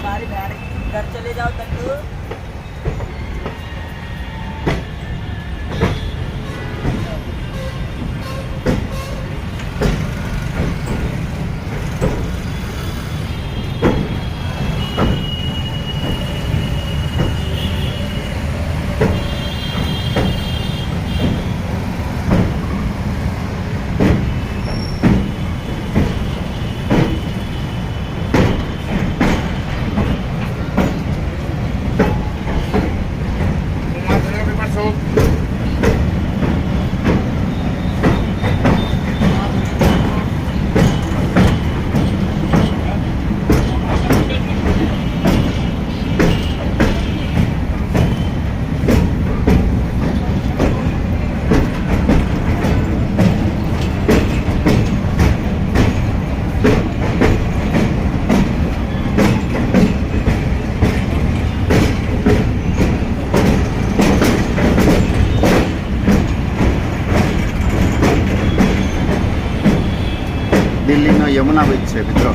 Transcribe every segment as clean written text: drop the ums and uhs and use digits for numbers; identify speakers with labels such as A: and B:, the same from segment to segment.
A: तुम्हारी बहन घर चले जाओ तक।
B: દિલ્હીનો યમુના બીચ છે મિત્રો.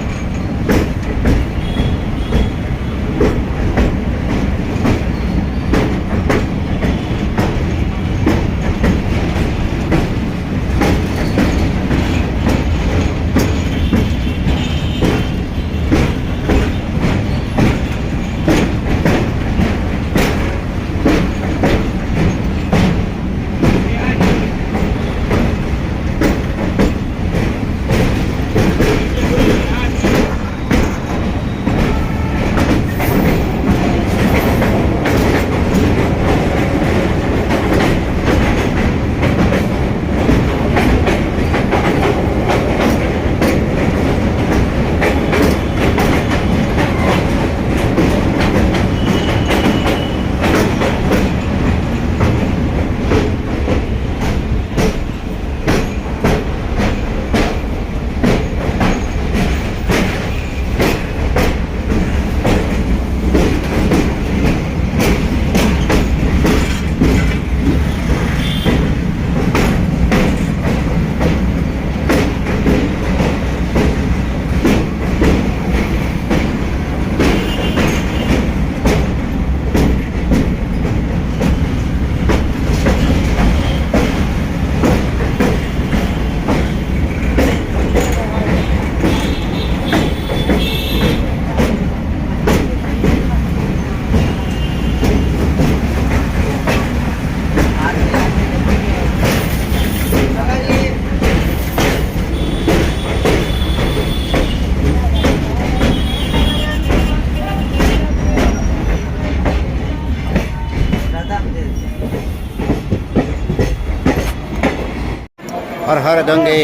B: હર હર ગંગે,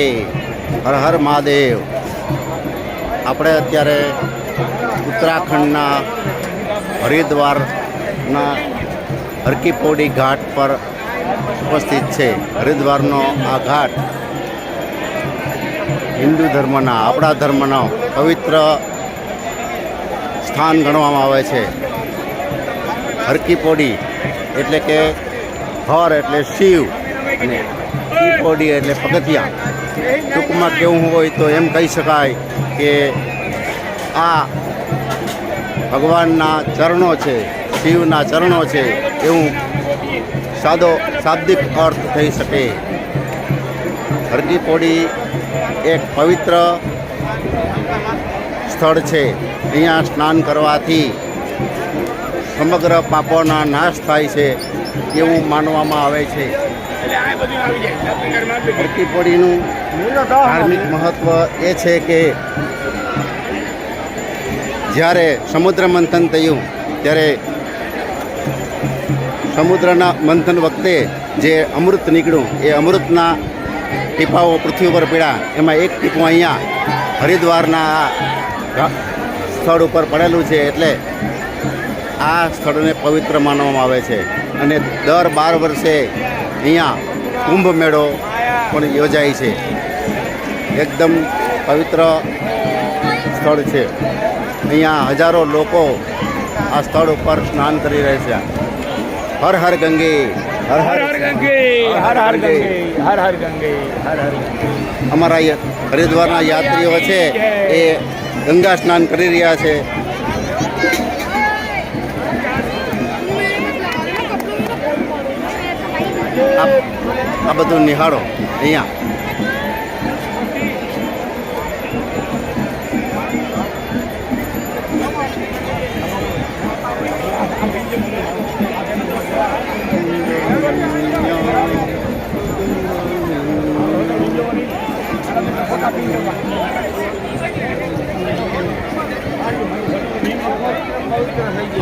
B: હર હર મહાદેવ. આપણે અત્યારે ઉત્તરાખંડના હરિદ્વારના હરકી પૌડી ઘાટ પર ઉપસ્થિત છે. હરિદ્વારનો આ ઘાટ હિન્દુ ધર્મના, આપણા ધર્મનો પવિત્ર સ્થાન ગણવામાં આવે છે. હરકી પૌડી એટલે કે હર એટલે શિવ અને પૌડી એટલે પગથિયા. ટૂંકમાં કેવું હોય તો એમ કહી શકાય કે આ ભગવાનના ચરણો છે, શિવના ચરણો છે, એવું શાબ્દિક અર્થ થઈ શકે. હરકી પૌડી એક પવિત્ર સ્થળ છે. અહીંયા સ્નાન કરવાથી સમગ્ર પાપોના નાશ થાય છે એવું માનવામાં આવે છે. હરકી પૌડીનું ધાર્મિક મહત્ત્વ એ છે કે જ્યારે સમુદ્ર મંથન થયું ત્યારે સમુદ્રના મંથન વખતે જે અમૃત નીકળ્યું એ અમૃતના ટીપાઓ પૃથ્વી ઉપર પડ્યા. એમાં એક ટીપું અહીંયા હરિદ્વારના સ્થળ ઉપર પડેલું છે. એટલે આ સ્થળને પવિત્ર માનવામાં આવે છે. અને દર 12 વર્ષે અહીંયા કુંભ મેળો પણ યોજાય છે. એકદમ પવિત્ર સ્થળ છે. અહીંયા હજારો લોકો આ સ્થળ ઉપર સ્નાન કરી રહ્યા છે. હર હર ગંગે, હર હર ગંગે, હર હર ગંગે, હર હર ગંગે, હર હર. અમારા હરિદ્વારના યાત્રીઓ છે એ ગંગા સ્નાન કરી રહ્યા છે. આ બધું નિહાળો અહીંયા.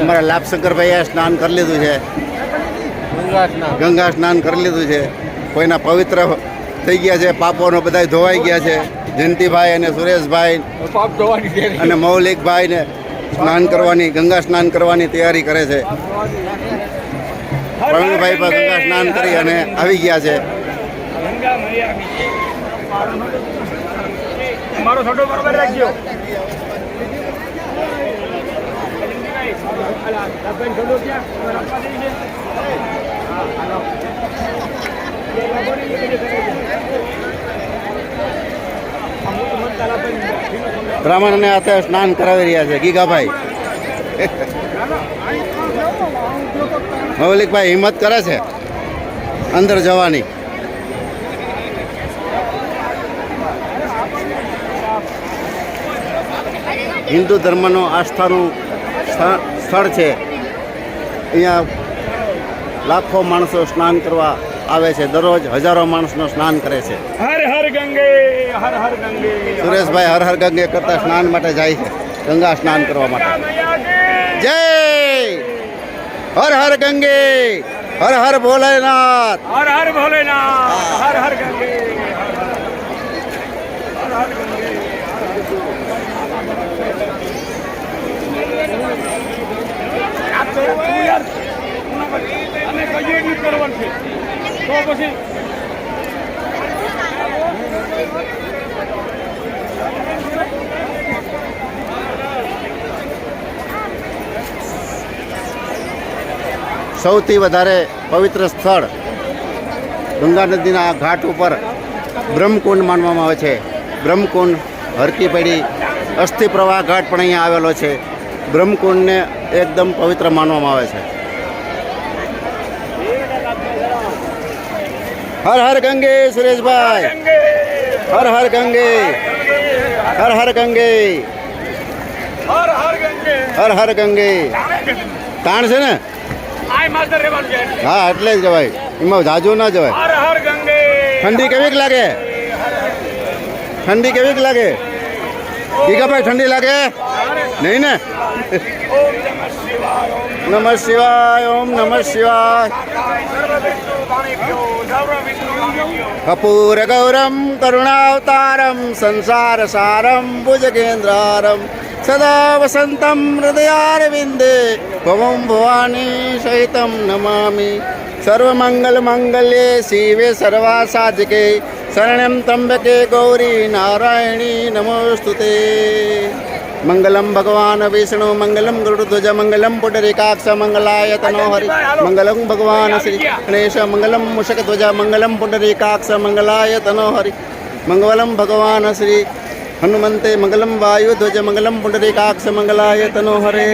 B: અમારા લાભશંકરભાઈએ સ્નાન કરી લીધું છે, ગંગા સ્નાન કરી લીધું છે. કોઈના પવિત્ર થઈ ગયા છે, પાપોનો બધા ધોવાઈ ગયા છે. જયંતિભાઈ અને સુરેશભાઈ અને મૌલિકભાઈ ને સ્નાન કરવાની, ગંગા સ્નાન કરવાની તૈયારી કરે છે. પ્રવીણભાઈ પણ ગંગા સ્નાન કરી અને આવી ગયા છે.
C: મારો છોટો બરોબર રાખજો.
B: બ્રાહ્મણને હાથે સ્નાન કરાવી રહ્યા છે ગીગાભાઈ. મૌલિકભાઈ હિંમત કરે છે અંદર જવાની. હિન્દુ ધર્મનો આસ્થાનું સ્થળ છે. અહીંયા લાખો માણસો સ્નાન કરવા આવે છે. દરરોજ હજારો માણસનો સ્નાન કરે છે.
C: હર હર ગંગે, હર હર ગંગે.
B: સુરેશભાઈ હર હર ગંગે કરતા સ્નાન માટે જાય છે, ગંગા સ્નાન કરવા માટે. જય હર હર ગંગે, હર હર ભોલેનાથ,
C: હર હર ભોલેનાથ, હર હર ગંગે, હર હર ગંગે. અને કયું એટલું કરવાનું છે તો પછી
B: સૌથી વધારે પવિત્ર સ્થળ ગંગા નદીના ઘાટ ઉપર બ્રહ્મકુંડ માનવામાં આવે છે. બ્રહ્મકુંડ, હરકી પેઢી, અસ્થિ પ્રવાહ ઘાટ પણ અહીંયા આવેલો છે. બ્રહ્મકુંડને એકદમ પવિત્ર માનવામાં આવે છે. હર હર ગંગે સુરેશભાઈ, હર હર ગંગે, હર હર ગંગે,
C: હર હર ગંગે,
B: હર હર ગંગે. તાણ છે ને?
C: આય માસ્ટર રેવાનું છે.
B: હા, એટલે જ જવાય, એમાં જાજુ ના જવાય.
C: હર હર ગંગે.
B: ઠંડી કેવીક લાગે? ઠંડી કેવીક લાગે? ગીગાભાઈ ઠંડી લાગે નહીં ને? નમઃ શિવાય, ઓમ નમઃ શિવાય. કપૂર ગૌરમ કરુણાવતારમ સંસાર સારમ ભુજગેન્દ્રારમ સદા વસંતમ હૃદયારવિંદે ભવમ ભવાની સહિતમ નમામિ. સર્વમંગલ મંગલ્યે શિવે સર્વાસાધિકે શરણ્યમ ત્રંબકે ગૌરી નારાયણી નમોસ્તુતે. મંગલમ ભગવાન વિષ્ણુ મંગલમ ગરુડધ્વજ મંગલમ પુંડરીકાક્ષ મંગલાય તનો હરિ મંગલમ ભગવાન શ્રી ગણેશ મંગલમ મૂષકધ્વજ મંગલમ પુંડરીકાક્ષ મંગલાય તનો હરિ મંગલમ ભગવાન શ્રી હનુમંતે મંગલમ વાયુધ્વજ મંગલમ પુંડરીકાક્ષ મંગલાય તનો હરે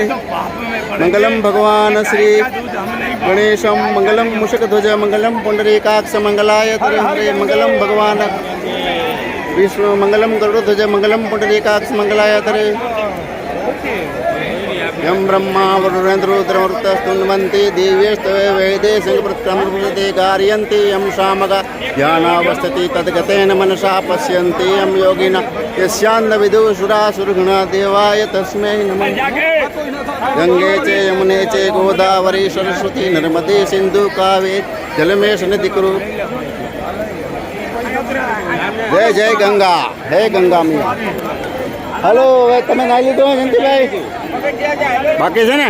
B: મંગલમ ભગવાન શ્રી ગણેશમ મંગલમ મૂષકધ્વજ મંગલમ પુંડરીકાક્ષ મંગલાય તનો હરે મંગલમ ભગવાન વિષ્ણુ મંગલમ ગરુડધ્વજ મંગલમ પુંડરીકાક્ષ મંગલાય તરે. યમ બ્રહ્મા વરુણેન્દ્રુદ્રમૃતસ્તુન્વન્તિ દિવ્યેસ્તવે વેદે સંગપ્રત્યમૃતે ગાર્યન્તિ યમ શામગા ધ્યાનાવસ્થિતિ તદ્ગતેન મનસા પશ્યન્તિ યમ યોગિના યસ્યાન્ન વિદુષુરાસુરગુણા દેવાય તસ્મૈ નમઃ. ગંગે ચે યમુને ચે ગોદાવરી સરસ્વતી નર્મદે સિંધુ કાવેરી જલમેશ નદી કુરુ. જય જય ગંગા, હે ગંગા મિયા. હલો, હવે તમે નાઈ લીધો જયંતિભાઈ? બાકી છે ને?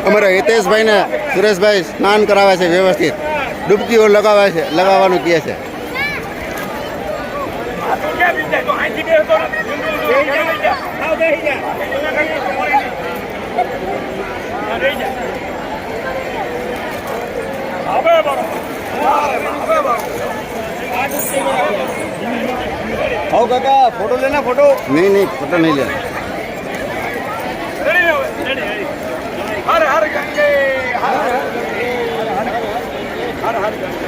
B: અમારા હિતેશભાઈને સુરેશભાઈ સ્નાન કરાવે છે વ્યવસ્થિત, ડૂબકીઓ લગાવવાનું કહે છે.
C: તું ક્યાં બીજા તો અહીંથી બેસતો નથી. બેસી જા. આવ બેસી જા. રહી જા. હવે બરો.
A: आओ काका फोटो लेना फोटो
B: નહીં ફોટો નહીં લે.
C: રેડી હવે. રેડી. હર હર ગંગે. હર હર ગંગે.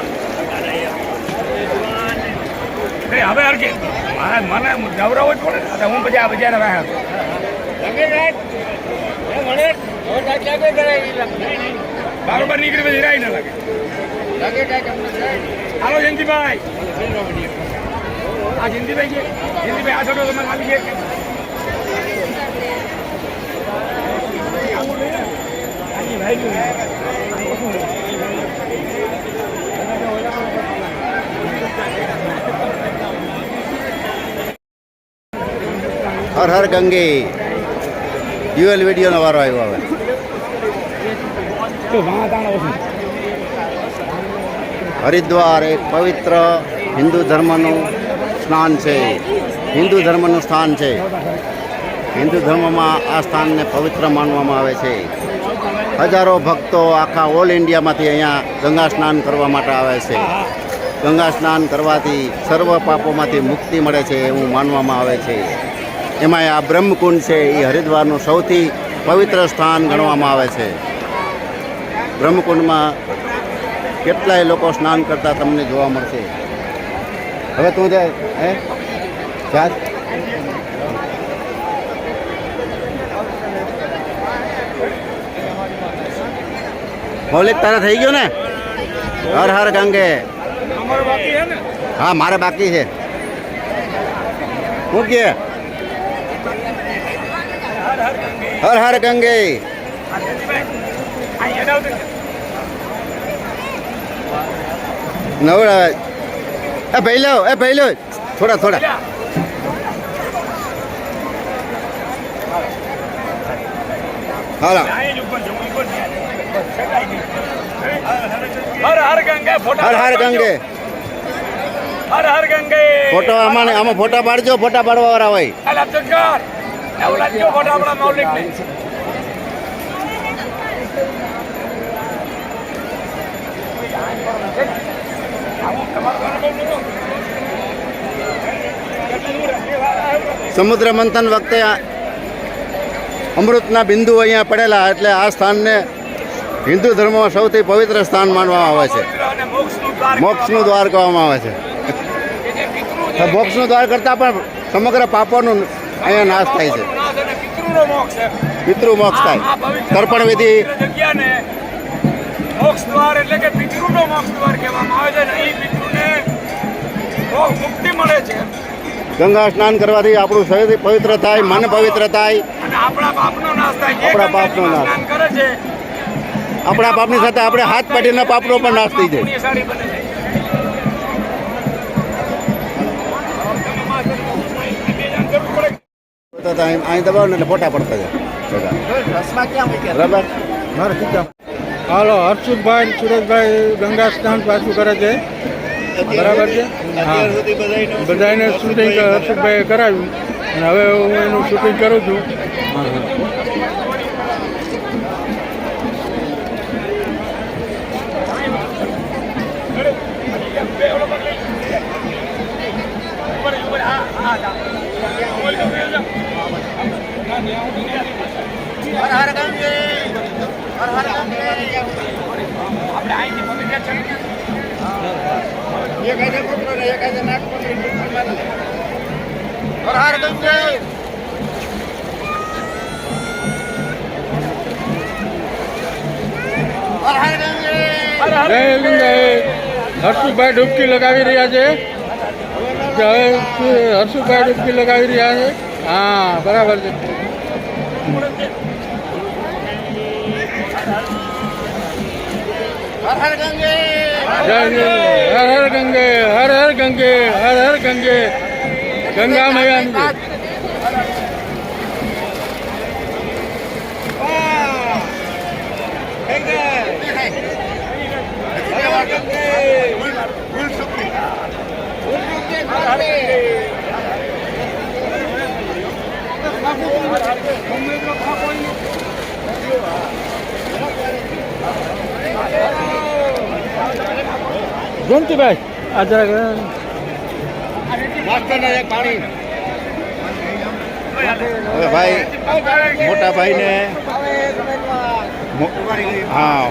C: હવે હરકે મને નવરાવો જ પડે ને. હું પછી આ બજાર રહ્યા બરોબર નીકળી પછી રાઈ ના લાગે. હાલો જયંતિભાઈ, આ જયંતિભાઈ છે. જયંતિભાઈ આ છોડો તમે આવી છે.
B: હર હર ગંગે યુએલ વિડીયોનો વારો આવ્યો હવે. હરિદ્વાર એક પવિત્ર હિન્દુ ધર્મનું સ્નાન છે, હિન્દુ ધર્મનું સ્થાન છે. હિન્દુ ધર્મમાં આ સ્થાનને પવિત્ર માનવામાં આવે છે. હજારો ભક્તો આખા ઓલ ઇન્ડિયામાંથી અહીંયા ગંગા સ્નાન કરવા માટે આવે છે. ગંગા સ્નાન કરવાથી સર્વ પાપોમાંથી મુક્તિ મળે છે એવું માનવામાં આવે છે. એમાં આ બ્રહ્મકુંડ છે એ હરિદ્વારનું સૌથી પવિત્ર સ્થાન ગણવામાં આવે છે. બ્રહ્મકુંડમાં કેટલાય લોકો સ્નાન કરતા તમને જોવા મળશે. હવે તું જાય હે ચાલ. મૌલિક તારા થઈ ગયો ને? હર હર ગંગે.
C: અમારો બાકી છે ને?
B: હા મારે બાકી છે. હું કે હર હર ગંગે. નવરા એ ભાઈ લો થોડા હાલો.
C: હર હર ગંગે ફોટા.
B: હર હર ગંગે.
C: હર હર ગંગે.
B: ફોટો આમાં ફોટા પાડજો, ફોટા પાડવા વાળા હોય.
C: હાલ અબ્દુલકાર એવું લાગ્યો ફોટા આપણા મૌલિક ને.
B: સમુદ્ર મંથન વખતે અમૃતના બિંદુ અહીંયા પડેલા, એટલે આ સ્થાનને હિન્દુ ધર્મમાં સૌથી પવિત્ર સ્થાન માનવામાં આવે છે. મોક્ષનું દ્વાર કહેવામાં આવે છે. મોક્ષનું દ્વાર કરતાં પણ સમગ્ર પાપોનું અહીંયા નાશ થાય છે. પિતૃ મોક્ષ થાય. તર્પણ વિધિ
C: મોક્ષ દ્વાર એટલે કે પિતૃનો મોક્ષ દ્વાર કહેવામાં આવે છે ને. એ પિતૃને મુક્તિ મળે છે.
B: ગંગા સ્નાન કરવાથી આપણું શરીર પવિત્ર થાય, મન પવિત્ર થાય,
C: અને આપણા પાપનો નાશ થાય.
B: આપણા પાપનો નાશ.
C: સ્નાન કરે છે
B: આપણા પાપની સાથે આપણે હાથ પાડીના પાપનો પણ નાશ થઈ જાય.
C: પુણ્યશાળી બને છે.
B: તો અહીં દબાવો ને એટલે ફોટા પડતા જાય. બરાબર.
D: હાલો હર્ષુભાઈ સુરેશભાઈ ગંગા સ્નાન પાછું કરે છે, બરાબર છે. હા બધાને શૂટિંગ હર્ષુભાઈએ કરાવ્યું અને હવે હું એનું શૂટિંગ કરું છું.
A: हर हर गंगे हर हर गंगे
C: આપણે અહીંથી પવિત્ર છે.
A: ये कैसे पुत्र ने ये कैसे नाक पुत्र हर हर गंगे हर हर गंगे
D: જય ગંગે. હર્ષુભાઈ ડૂબકી લગાવી રહ્યા છે. હર્ષુભાઈ ડૂબકી લગાવી રહ્યા છે. હા બરાબર છે.
A: हर हर गंगे
D: જય ગંગે. હર હર ગંગે. હર હર ગંગે. હર હર ગંગે. ગંગા મૈયાની જય. જયંતિભાઈ આ જરાક
A: માસ્ટરને એક પાણી
B: હવે ભાઈ મોટા ભાઈને હા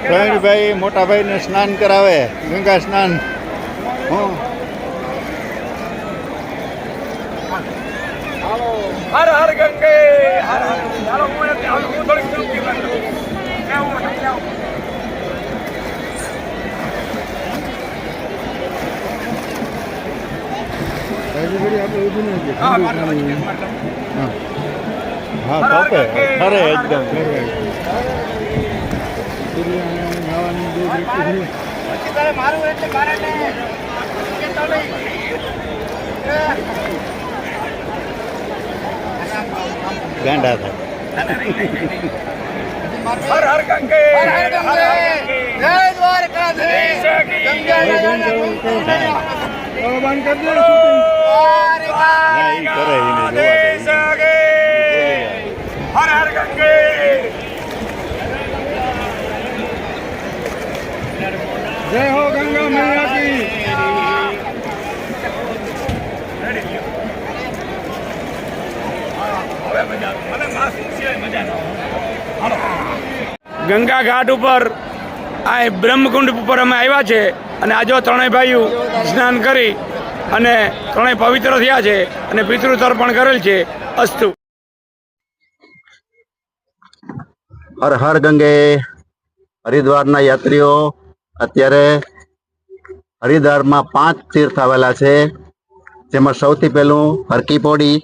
B: પ્રવીણભાઈ મોટા ભાઈને સ્નાન કરાવે ગંગા સ્નાન
C: હર હર ગંગે હર હર ચાલો હું થોડીક ડૂબકી મારું
D: આપણે ઊભું નહીં છે.
C: હા
B: હા તપે ખરે એકદમ
D: નાવાની બે વ્યક્તિ
A: પછી તારે મારું એટલે મારે ને
B: ગાંડા થાય
C: હર હર ગંગે
A: હર હર ગંગે જય દ્વારકાધીશ ગંગા
D: બંધ કરી દે
B: ના, ઈ કરે એને જોવા દે.
C: હર હર ગંગે
D: જય હો ગંગા મૈયા કી
C: ગંગા ઘાટ ઉપર આ બ્રહ્મકુંડ ઉપર અમે આવ્યા છે અને આજો ત્રણેય ભાઈઓ સ્નાન કરી અને ત્રણેય પવિત્ર થયા છે અને પિતૃ તર્પણ કરેલ છે. અસ્તુ.
B: હર હર ગંગે હરિદ્વારના યાત્રીઓ અત્યારે હરિદ્વારમાં 5 તીર્થ આવેલા છે, જેમાં સૌથી પહેલું હરકી પોડી,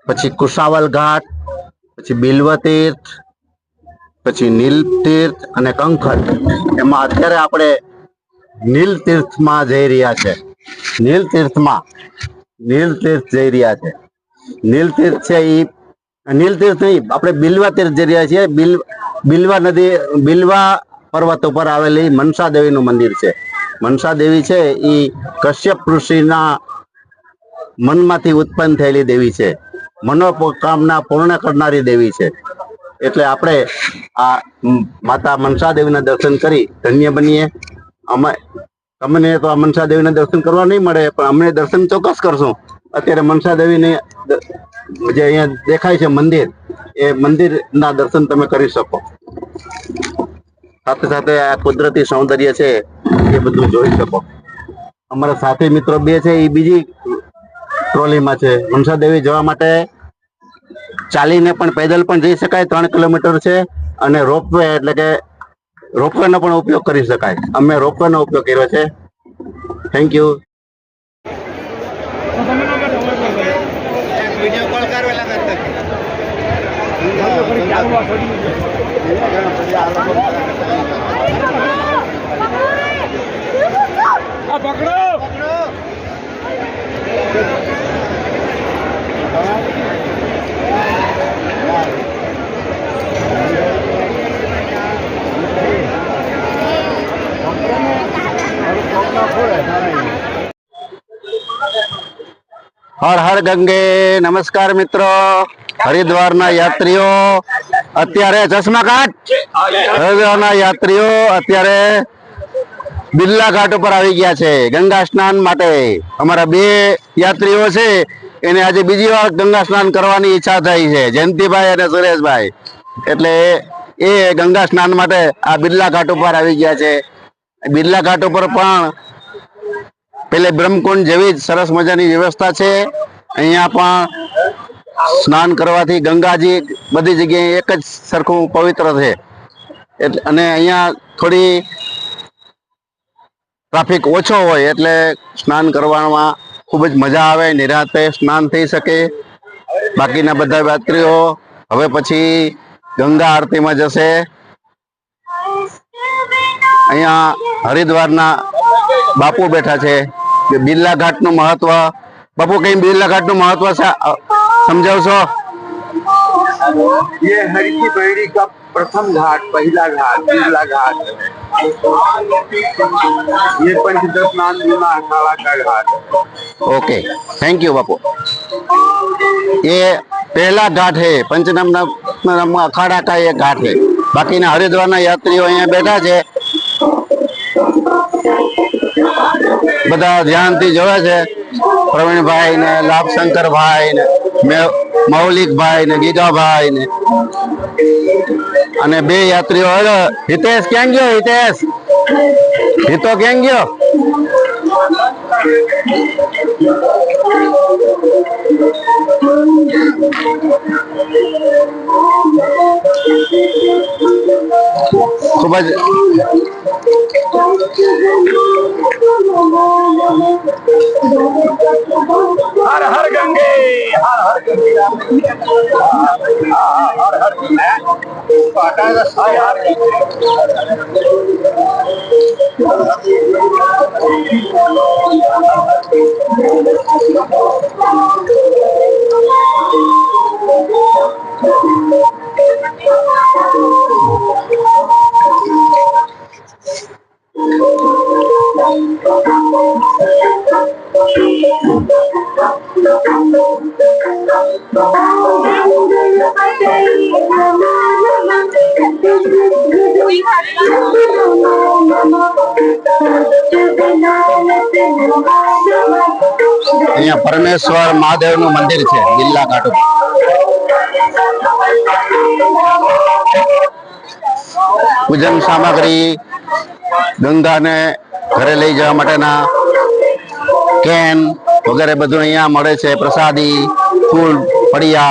B: પછી કુશાવલ ઘાટ, પછી બિલ્વ તીર્થ, પછી નીલ તીર્થ અને કંખર. એમાં અત્યારે આપણે નીલ તીર્થમાં જઈ રહ્યા છે. નીલ તીર્થ જઈ રહ્યા છે. નીલ તીર્થ છે એ નીલ તીર્થ નહીં, આપણે બિલ્વા તીર્થ જઈ રહ્યા છીએ. બિલ્વા નદી, બિલ્વા પર્વત ઉપર આવેલી મનસા દેવીનું મંદિર છે. મનસા દેવી છે એ કશ્યપ ઋષિના મનમાંથી ઉત્પન્ન થયેલી દેવી છે. મનોકામના પૂર્ણ કરનારી દેવી છે. એટલે આપણે આ માતા મનસા દેવીના દર્શન કરી ધન્ય બનીએ. તમને તો આ મનસા દેવીના દર્શન કરવા નહીં મળે, પણ અમને દર્શન ચોક્કસ કરશું. અત્યારે મનસા દેવીને જે અહીંયા દેખાય છે મંદિર, એ મંદિરના દર્શન તમે કરી શકો. સાથે સાથે આ કુદરતી સૌંદર્ય છે એ બધું જોઈ શકો. અમારા સાથી મિત્રો 2 છે, એ બીજી ટ્રોલીમાં છે. મનસા દેવી જવા માટે ચાલીને પણ પેદલ પણ જઈ શકાય, 3 કિલોમીટર છે. અને રોપવે એટલે કે રોપવેનો પણ ઉપયોગ કરી શકાય. અમે રોપવેનો ઉપયોગ કર્યો છે. Thank you.
A: વિડીયો કોલ કરેલા
C: આ પકડો
B: હર હર ગંગે. નમસ્કાર મિત્રો, હરિદ્વારના યાત્રીઓ અત્યારે ચશ્મા ઘાટ, હરિદ્વારના યાત્રીઓ અત્યારે બિરલા ઘાટ ઉપર આવી ગયા છે ગંગા સ્નાન માટે. અમારા 2 યાત્રીઓ છે, એને આજે બીજી વાર ગંગા સ્નાન કરવાની ઈચ્છા થઈ છે, જયંતિભાઈ અને સુરેશભાઈ. એટલે એ ગંગા સ્નાન માટે આ બિરલા ઘાટ ઉપર આવી ગયા છે. બિરલા ઘાટ ઉપર પણ પેલે બ્રહ્મકુંડ જેવી જ સરસ મજાની વ્યવસ્થા છે. અહીંયા પણ સ્નાન કરવાથી ગંગાજી બધી જગ્યાએ એક જ સરખું પવિત્ર છે. અને અહીંયા થોડી ટ્રાફિક ઓછો હોય એટલે સ્નાન કરવામાં ખૂબ જ મજા આવે, નિરાંતે સ્નાન થઈ શકે. બાકીના બધા યાત્રીઓ હવે પછી ગંગા આરતીમાં જશે. અહીંયા હરિદ્વારના બાપુ બેઠા છે. બિરલા ઘાટનું મહત્વ, બાપુ કઈ બિરલા ઘાટનું મહત્વ સમજાવશો?
A: ये हरि की बहरी का प्रथम घाट, पहला घाट बिरला घाट है। ये पंचदश स्नान अखाड़ा का घाट है।
B: ઓકે, થેન્ક યુ બાપુ. ये पहला घाट है। पंचनम अखाड़ा का ये घाट है। बाकी हरिद्वार ना यात्रीओ अहींया बैठा है, बधा ध्यान थी जोवे छे। प्रवीण भाई ने लाभशंकर भाई ने मौलिक भाई ने गीगा भाई ने अने बे यात्रीओ। हितेश क्या गयो? हितेश हितो क्या गयो? खूब ज
C: हर हर गंगे, हर हर गंगे, हर हर
B: अहींया परमेश्वर महादेव नु मंदिर है गीला घाट पर। पूजन सामग्री गंगा ने घरे लई जवा माटेना केन वगैरह बधुं अहींया मळे छे। प्रसादी फूल फड़िया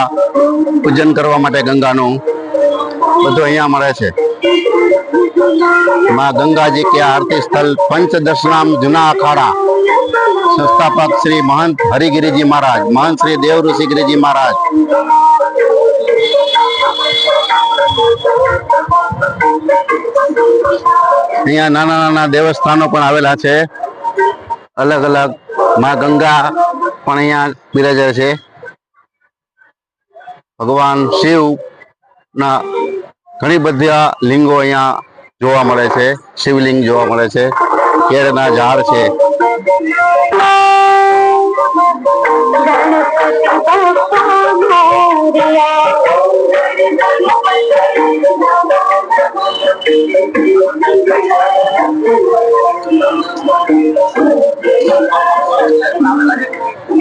B: पूजन करवा माटे गंगानु बधुं अहींया मळे छे। मां गंगा जी के आरती स्थल पंचदशनाम जूना अखाड़ा संस्थापक श्री महंत हरिगिरी जी महाराज, महंत श्री देव ऋषि गिरी जी महाराज। अहींया नाना नाना देवस्थानो पण आवेला छे। अलग अलग मां गंगा पण अहींया बिराजे छे। भगवान शिव ना घणी बधा लिंगो अहींया जोवा मळे छे। शिवलिंग जोवा मळे छे। केळना झाड़ छे।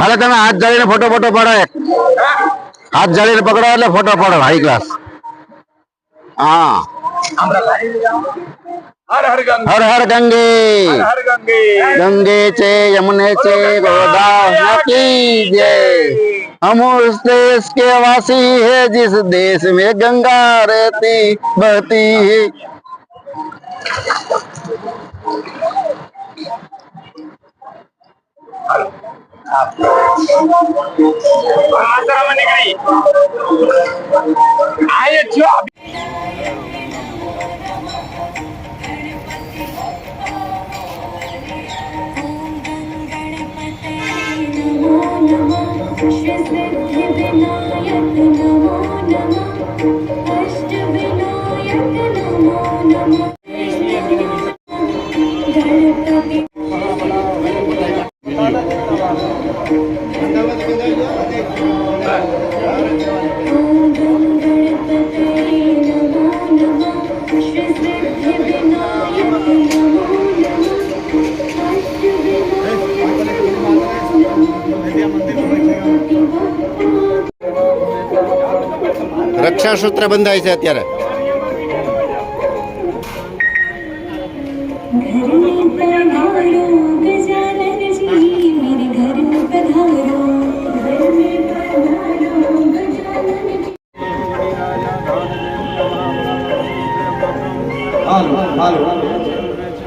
B: हाले तमे हाथ जाळीने फोटो फोटो पाडो। एक हाथ जाळीने पकड़ो એટલે फोटो पाडो हाई क्लास। हाँ
C: हर हर गंगे,
B: हर हर गंगे,
C: हर हर गंगे,
B: गंगे चे यमुने चे गोदावरी की जय। हम उस देश के वासी है जिस देश में गंगा रहती बहती है।
C: आये जो
B: रक्षा सूत्र बंधाय छे अत्यारे।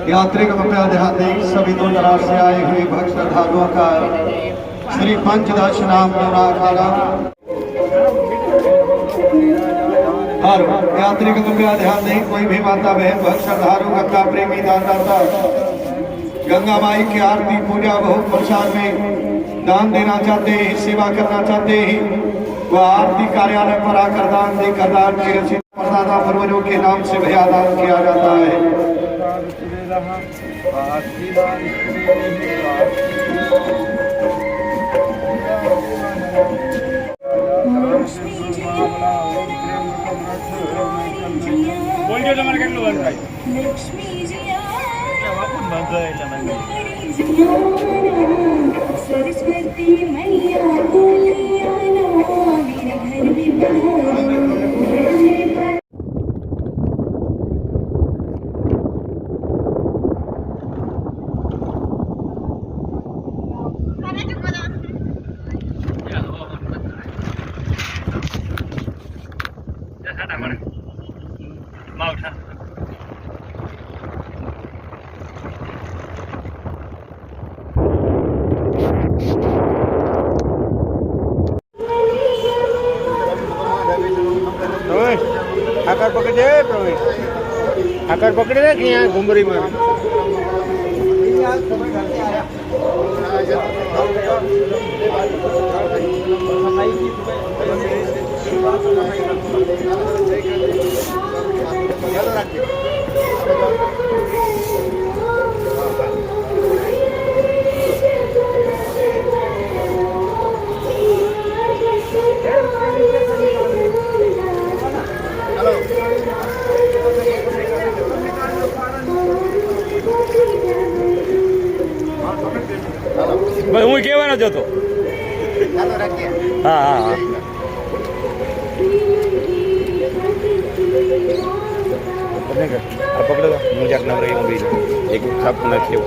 E: यात्री का कृपया ध्यान दें। सभी दूर दराज से आए हुए भक्त श्रद्धालुओं का श्री पंचदश नाम जूना अखाड़ा। यात्री का कृपया ध्यान दें। कोई भी माता बहन भक्त श्रद्धालु गंगा प्रेमी दानदाता गंगा माई की आरती पूजा बहुत प्रसाद में दान देना चाहते हैं, सेवा करना चाहते हैं, वह आरती कार्यालय पर आकर दान देकर दान की रसीद प्रदाता पूर्वजों के नाम से भैया दान किया जाता है।
F: लक्ष्मी जिया जिया सरस्वती मैया बोलियाना मेरा घर भी बना
D: આકાર પકડે પ્રવીણ આકાર પકડે ને કે અહીંયા ઘુમરીમાં
C: ભાઈ હું કહેવાનો જ હતો.
B: ચાલો રાખીએ.
C: હા હા હા આ પકડો હું જાક નવરી ઊંઘી એક છાપ નાખ્યો.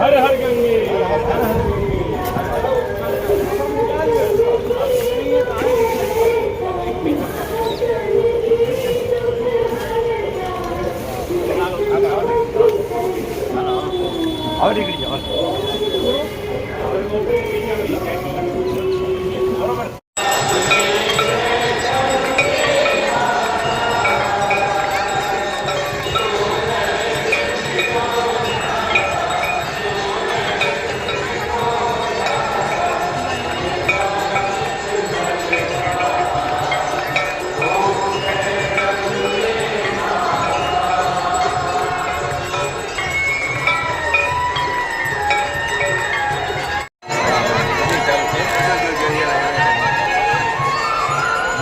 C: હર હર ગંગે નીકળી જાઓ.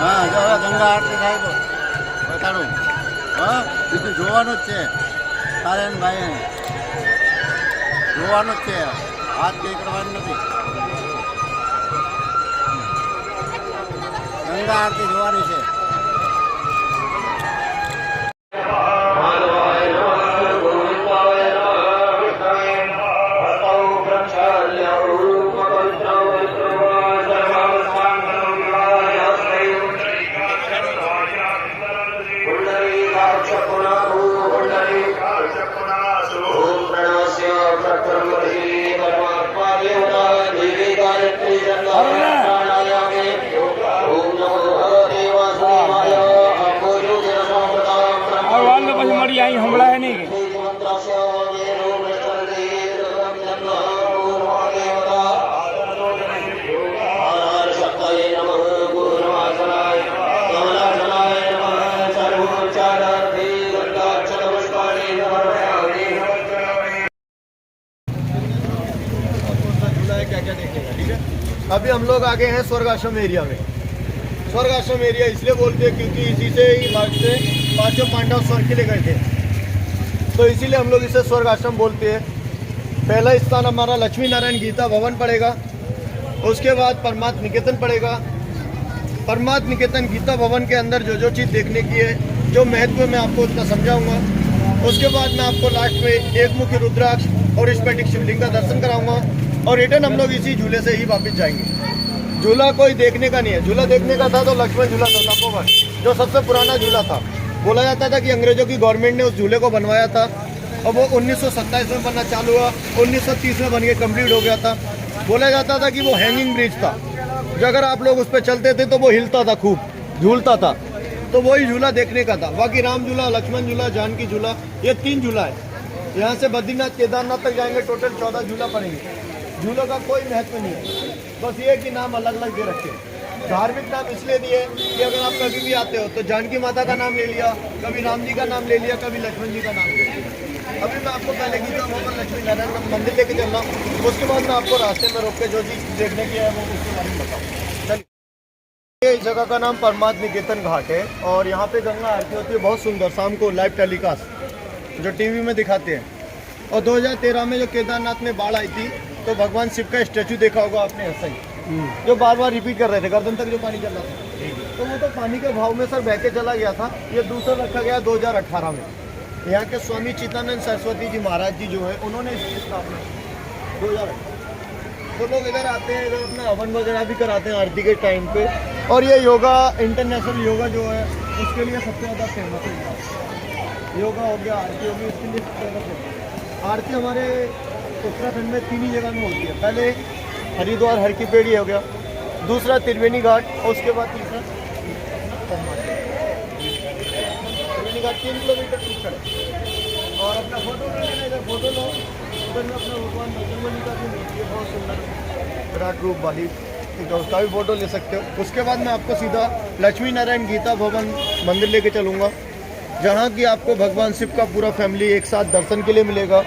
B: હા જો હવે ગંગા આરતી થાય તો બતાડું. હા બીજું જોવાનું જ છે. તારે ને ભાઈ જોવાનું જ છે. હાથ કંઈ કરવાનું નથી. ગંગા આરતી જોવાની છે.
C: પછી મળી અહીં સંભળાય નહીં કે
E: अभी हम लोग आ गए हैं स्वर्ग आश्रम एरिया में। स्वर्ग आश्रम एरिया इसलिए बोलते हैं क्योंकि इसी से ही मार्ग से पांचों पांडव स्वर्ग के लिए गए थे, तो इसीलिए हम लोग इसे स्वर्ग आश्रम बोलते हैं। पहला स्थान हमारा लक्ष्मी नारायण गीता भवन पड़ेगा, उसके बाद परमात्म निकेतन पड़ेगा। परमात्म निकेतन गीता भवन के अंदर जो चीज़ देखने की है, जो महत्व मैं आपको उतना समझाऊंगा। उसके बाद मैं आपको लास्ट में एक मुखी रुद्राक्ष और स्फटिक शिवलिंग का दर्शन कराऊंगा और रिटर्न हम लोग इसी झूले से ही वापस जाएंगे। झूला कोई देखने का नहीं है। झूला देखने का था तो लक्ष्मण झूला था तपोवन, जो सबसे पुराना झूला था। बोला जाता था कि अंग्रेजों की गवर्नमेंट ने उस झूले को बनवाया था और वो 1927 में बनना चालू हुआ, 1930 में बन के कम्प्लीट हो गया था। बोला जाता था कि वो हैंगिंग ब्रिज था, जो अगर आप लोग उस पर चलते थे तो वो हिलता था, खूब झूलता था। तो वही झूला देखने का था। बाकी राम झूला, लक्ष्मण झूला, जानकी झूला, ये 3 झूला है। यहाँ से बद्रीनाथ केदारनाथ तक जाएंगे, टोटल 14 झूला पड़ेंगे। झूलों का कोई महत्व नहीं है, बस ये कि नाम अलग अलग दे रखे। धार्मिक नाम इसलिए दिए कि अगर आप कभी भी आते हो तो जानकी माता का नाम ले लिया, कभी राम जी का नाम ले लिया, कभी लक्ष्मण जी का नाम ले लिया। अभी मैं आपको पहले गीता भवन लक्ष्मी नारायण का मंदिर लेके चल रहा हूँ, उसके बाद मैं आपको रास्ते में रोक के जो चीज़ देखने की है वो उसके बारे में बताऊँ।
G: ये इस जगह का नाम परमार्थ निकेतन घाट है और यहाँ पे गंगा आरती होती है बहुत सुंदर, शाम को लाइव टेलीकास्ट जो टीवी में दिखाते हैं। और 2013 में जो केदारनाथ में बाढ़ आई थी तो भगवान शिव का स्टैचू देखा होगा आपने ऐसा ही, जो बार बार रिपीट कर रहे थे, गर्दन तक जो पानी चल रहा था, तो वो तो पानी के भाव में सर बह के चला गया था। ये दूसरा रखा गया 2018 में। यहाँ के स्वामी चित्तानंद सरस्वती जी महाराज जी जो है उन्होंने इसकी स्थापना 2018। तो लोग इधर आते हैं, इधर अपना हवन वगैरह भी कराते हैं आरती के टाइम पे। और ये योगा, इंटरनेशनल योगा जो है उसके लिए सबसे ज़्यादा फेमस है। योगा हो गया, आरती होगी, इसके लिए सबसे ज़्यादा फेमस है। आरती हमारे उत्तराखंड में 3 ही जगह में होती है। पहले हरिद्वार हर की पेड़ी हो गया, दूसरा त्रिवेणी घाट और उसके बाद तीसरा त्रिवेणी घाट 3 किलोमीटर पीछे है। और अपना फोटो लेना, इधर फोटो लो, उधर में अपना भगवान बजरंगबली का भी मूर्ति है, बहुत सुंदर विराट रूप वाली, ठीक है, उसका भी फोटो ले सकते हो। उसके बाद मैं आपको सीधा लक्ष्मी नारायण गीता भवन मंदिर लेके चलूँगा, जहाँ की आपको भगवान शिव का पूरा फैमिली एक साथ दर्शन के लिए मिलेगा।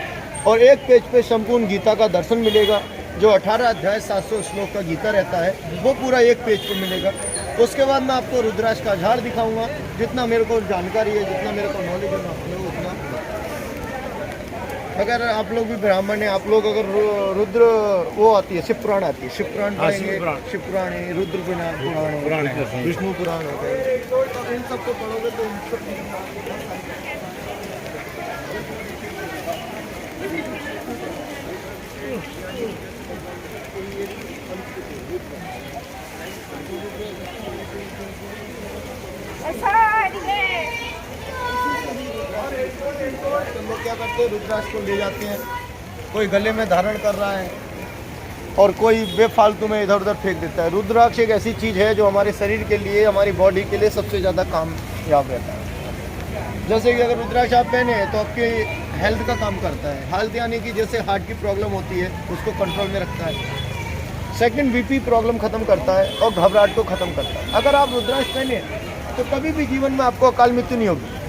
G: और एक पेज पे संपूर्ण गीता का दर्शन मिलेगा, जो 18 अध्याय 700 श्लोक का गीता रहता है वो पूरा एक पेज पे मिलेगा। उसके बाद मैं आपको रुद्राक्ष का झाड़ दिखाऊंगा, जितना मेरे को जानकारी है, जितना मेरे को नॉलेज है उतना। अगर आप लोग भी ब्राह्मण हैं, आप लोग अगर रुद्र वो आती है, शिव पुराण आती है, शिव पुराण पढ़ेंगे, शिव पुराण है, रुद्र पुराण है, विष्णु पुराण होता है, तो इन सबको पढ़ोगे तो इन सब हम लोग क्या करते हैं, रुद्राक्ष को ले जाते हैं, कोई गले में धारण कर रहा है और कोई बेफालतू में इधर उधर फेंक देता है। रुद्राक्ष एक ऐसी चीज़ है जो हमारे शरीर के लिए, हमारी बॉडी के लिए सबसे ज़्यादा कामयाब रहता है। जैसे कि अगर रुद्राक्ष आप पहने हैं तो आपके हेल्थ का काम करता है। हेल्थ यानी कि जैसे हार्ट की प्रॉब्लम होती है उसको कंट्रोल में रखता है। सेकंड, बीपी प्रॉब्लम ख़त्म करता है और घबराहट को ख़त्म करता है। अगर आप रुद्राक्ष पहने तो कभी भी जीवन में आपको अकाल मृत्यु नहीं होगी।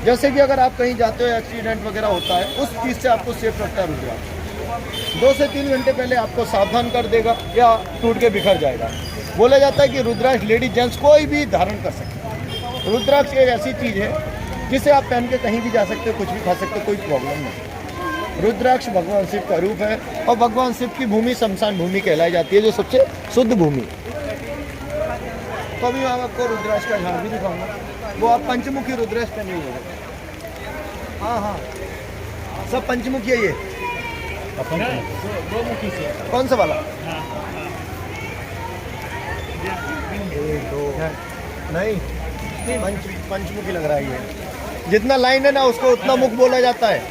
G: जैसे कि अगर आप कहीं जाते हो, एक्सीडेंट वगैरह होता है, उस चीज़ से आपको सेफ रखता है रुद्राक्ष। 2 से 3 घंटे पहले आपको सावधान कर देगा या टूट के बिखर जाएगा। बोला जाता है कि रुद्राक्ष लेडीज जेंट्स कोई भी धारण कर सकता है। रुद्राक्ष एक ऐसी चीज़ है जिसे आप पहन के कहीं भी जा सकते हो, कुछ भी खा सकते हो, कोई प्रॉब्लम नहीं। रुद्राक्ष भगवान शिव का रूप है और भगवान शिव की भूमि शमशान भूमि कहलाई जाती है, जो सबसे शुद्ध भूमि। तो अभी मैं आपको रुद्राक्ष का झाड़ भी दिखाऊंगा, वो आप पंचमुखी रुद्राक्ष पहने हुए हैं। हाँ हाँ, सब पंचमुखी है ये। कौन सा वाला? एक दो नहीं, पंचमुखी लग रहा है ये। जितना लाइन है ना उसको उतना मुख बोला जाता है,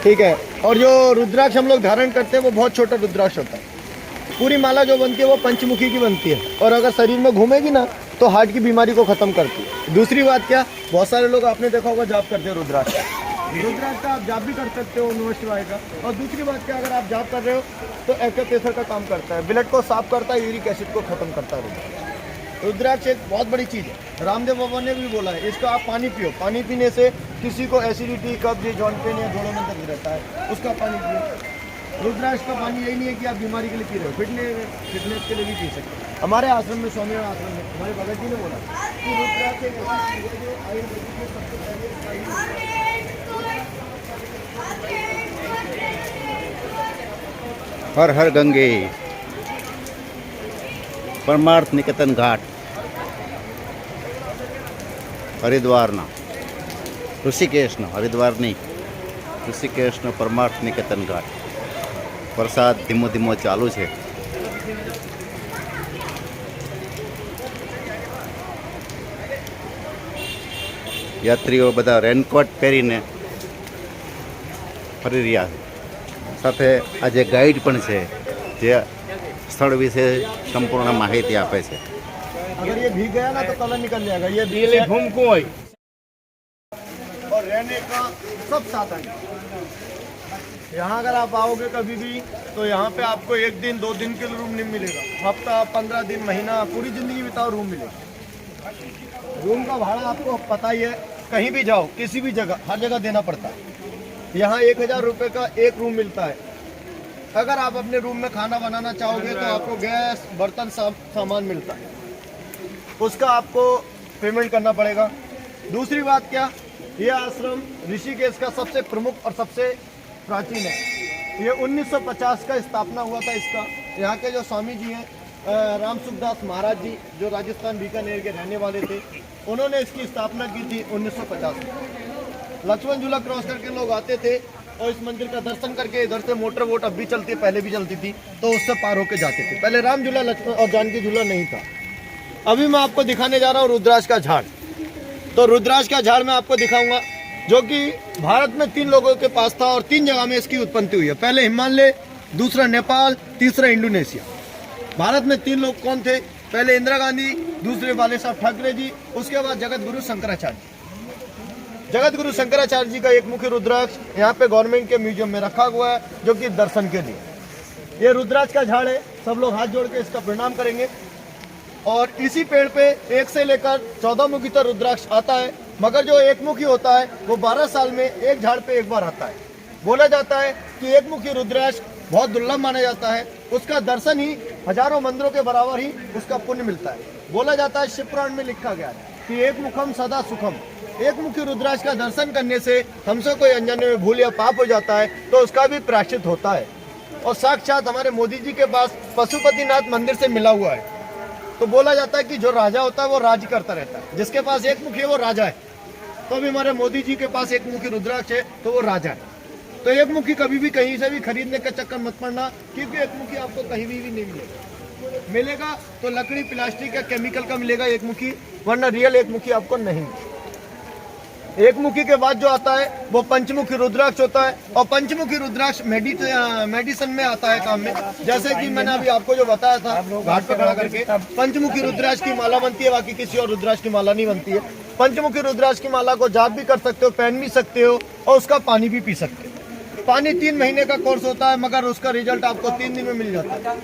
G: ठीक है। और जो रुद्राक्ष हम लोग धारण करते हैं वो बहुत छोटा रुद्राक्ष होता है। पूरी माला जो बनती है वो पंचमुखी की बनती है और अगर शरीर में घूमेगी ना तो हार्ट की बीमारी को ख़त्म करती है। दूसरी बात क्या, बहुत सारे लोग आपने देखा होगा जाप करते हैं रुद्राक्ष का आप जाप भी कर सकते हो, नमः शिवाय का। और दूसरी बात क्या, अगर आप जाप कर रहे हो तो एक्यूप्रेशर का काम करता है, ब्लड को साफ करता है, यूरिक एसिड को खत्म करता है। रुद्राक्ष एक बहुत बड़ी चीज़ है। रामदेव बाबा ने भी बोला है इसका आप पानी पियो, पानी पीने से किसी को एसिडिटी, कब्ज, जॉइंट पेन या जोड़ों में दर्द रहता है उसका पानी पियो। रुद्राक्ष का पानी यही नहीं है कि आप बीमारी के लिए पी रहे हो, फिटनेस के लिए भी पी सकते हैं। हमारे आश्रम में, स्वामी आश्रम में, हमारे भगत जी ने बोला कि रुद्राक्ष एक ऐसी चीज़ है जो आयुर्वेदिक में सबसे पहले
B: हर हर गंगे परमार्थ निकेतन घाट હરિદ્વારના ઋષિકેશનો, હરિદ્વાર નહીં, ઋષિકેશનો પરમાર્થ નિકેતન ઘાટ. વરસાદ ધીમો ધીમો ચાલુ છે. યાત્રીઓ બધા રેનકોટ પહેરીને ફરી રહ્યા છે. સાથે આજે ગાઈડ પણ છે જે સ્થળ વિશે સંપૂર્ણ માહિતી આપે છે.
G: अगर ये भीग गया ना तो कलर निकल जाएगा। ये बिजली घूमको है और रहने का सब साधन। यहाँ अगर आप आओगे कभी भी तो यहाँ पे आपको 1 दिन 2 दिन के लिए रूम नहीं मिलेगा। हफ्ता, 15 दिन, महीना, पूरी ज़िंदगी बिताओ रूम मिलेगा। रूम का भाड़ा आपको पता ही है, कहीं भी जाओ किसी भी जगह, हर जगह देना पड़ता है। यहाँ 1000 रुपये का एक रूम मिलता है। अगर आप अपने रूम में खाना बनाना चाहोगे तो आपको गैस, बर्तन, सामान मिलता है। उसका आपको पेमेंट करना पड़ेगा। दूसरी बात क्या, ये आश्रम ऋषिकेश का सबसे प्रमुख और सबसे प्राचीन है। ये 1950 का स्थापना हुआ था इसका। यहाँ के जो स्वामी जी हैं राम सुखदास महाराज जी, जो राजस्थान बीकानेर के रहने वाले थे, उन्होंने इसकी स्थापना की थी 1950 में। लक्ष्मण झूला क्रॉस करके लोग आते थे और इस मंदिर का दर्शन करके इधर से मोटर बोट अब भी चलती है, पहले भी चलती थी, तो उससे पार होके जाते थे। पहले राम झूला लक्ष्मण और जानकी झूला नहीं था। अभी मैं आपको दिखाने जा रहा हूँ रुद्राक्ष का झाड़। तो रुद्राक्ष का झाड़ मैं आपको दिखाऊंगा, जो कि भारत में 3 लोगों के पास था और 3 जगह में इसकी उत्पत्ति हुई है। पहले हिमालय, दूसरा नेपाल, तीसरा इंडोनेशिया। भारत में 3 लोग कौन थे? पहले इंदिरा गांधी, दूसरे बाले साहब ठाकरे जी, उसके बाद जगत गुरु शंकराचार्य। जगत गुरु शंकराचार्य जी का एक मुख्य रुद्राक्ष यहाँ पे गवर्नमेंट के म्यूजियम में रखा हुआ है, जो कि दर्शन के लिए। ये रुद्राक्ष का झाड़ है, सब लोग हाथ जोड़ के इसका प्रणाम करेंगे। और इसी पेड़ पे 1 से लेकर 14 मुखी तक रुद्राक्ष आता है, मगर जो एक मुखी होता है वो 12 साल में एक झाड़ पे एक बार आता है। बोला जाता है कि एक मुखी रुद्राक्ष बहुत दुर्लभ माना जाता है, उसका दर्शन ही हजारों मंदिरों के बराबर ही उसका पुण्य मिलता है। बोला जाता है, शिव पुराण में लिखा गया है कि एक मुखम सदा सुखम। एक मुखी रुद्राक्ष का दर्शन करने से हमसे कोई अनजाने में भूल या पाप हो जाता है तो उसका भी प्रायश्चित होता है। और साक्षात हमारे मोदी जी के पास पशुपतिनाथ मंदिर से मिला हुआ है। तो बोला जाता है कि जो राजा होता है वो राज करता रहता है, जिसके पास एक मुखी है वो राजा है। तो अभी हमारे मोदी जी के पास एक मुखी रुद्राक्ष है तो वो राजा है। तो एक मुखी कभी भी कहीं से भी खरीदने का चक्कर मत पड़ना, क्योंकि एक मुखी आपको कहीं भी नहीं मिलेगा। मिलेगा तो लकड़ी, प्लास्टिक या केमिकल का मिलेगा एक मुखी, वरना रियल एक मुखी आपको नहीं। एक मुखी के बाद जो आता है वो पंचमुखी रुद्राक्ष होता है। और पंचमुखी रुद्राक्ष मेडिसिन में आता है काम में। जैसे कि मैंने अभी आपको जो बताया था घाट पे खड़ा करके, पंचमुखी रुद्राक्ष की माला बनती है, बाकी किसी और रुद्राक्ष की माला नहीं बनती है। पंचमुखी रुद्राक्ष की माला को जाप भी कर सकते हो, पहन भी सकते हो और उसका पानी भी पी सकते हो। पानी 3 महीने का कोर्स होता है, मगर उसका रिजल्ट आपको 3 दिन में मिल जाता है।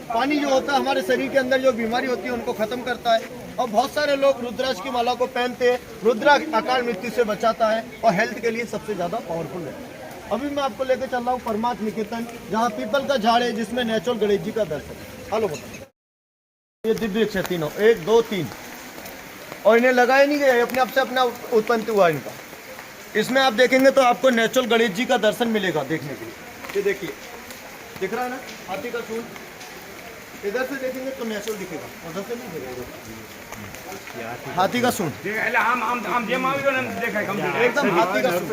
G: पानी जो होता है हमारे शरीर के अंदर जो बीमारी होती है उनको खत्म करता है। और बहुत सारे लोग रुद्राक्ष की माला को पहनते हैं। रुद्राक्ष अकाल मृत्यु से बचाता है और हेल्थ के लिए सबसे ज्यादा पावरफुल है। अभी मैं आपको लेकर चल रहा हूँ परमात्म निकेतन, जहाँ पीपल का झाड़ है, जिसमें नेचुरल गणेश जी का दर्शन है। हेलो बताओ, ये दिव्य वृक्ष है तीनों, 1 2 3, और इन्हें लगाया नहीं गया, अपने आप से अपना उत्पन्न हुआ इनका। इसमें आप देखेंगे तो आपको नेचुरल गणेश जी का दर्शन मिलेगा देखने के लिए। ये देखिए, दिख रहा है ना हाथी का सूंड। इधर से देखेंगे तो नेचुरल दिखेगा, उधर से नहीं दिखेगा। हाथी का सूंड एकदम हाथी का सूंड।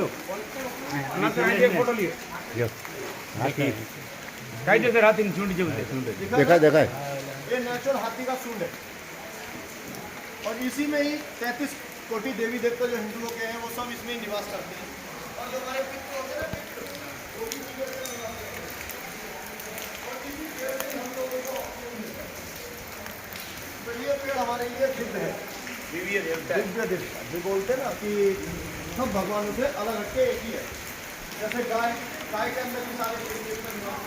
B: देखा
G: ये नेचुरल हाथी का सूंड है। और इसी में ही 33 कोटि देवी देवता जो हिंदुओं के हैं वो सब इसमें ही निवास करते हैं। और जो हमारे पितृ होते हैं ना, पितृ, वो भी निवास करते हैं। और इसी पेड़ से हम लोगों को ऑक्सीजन मिलता है। तो ये पेड़ हमारे लिए दिव्य है, दिव्य देवता जो बोलते हैं ना कि सब भगवानों से अलग हटके एक ही है। जैसे गाय के अंदर भी सारे देवता निवास।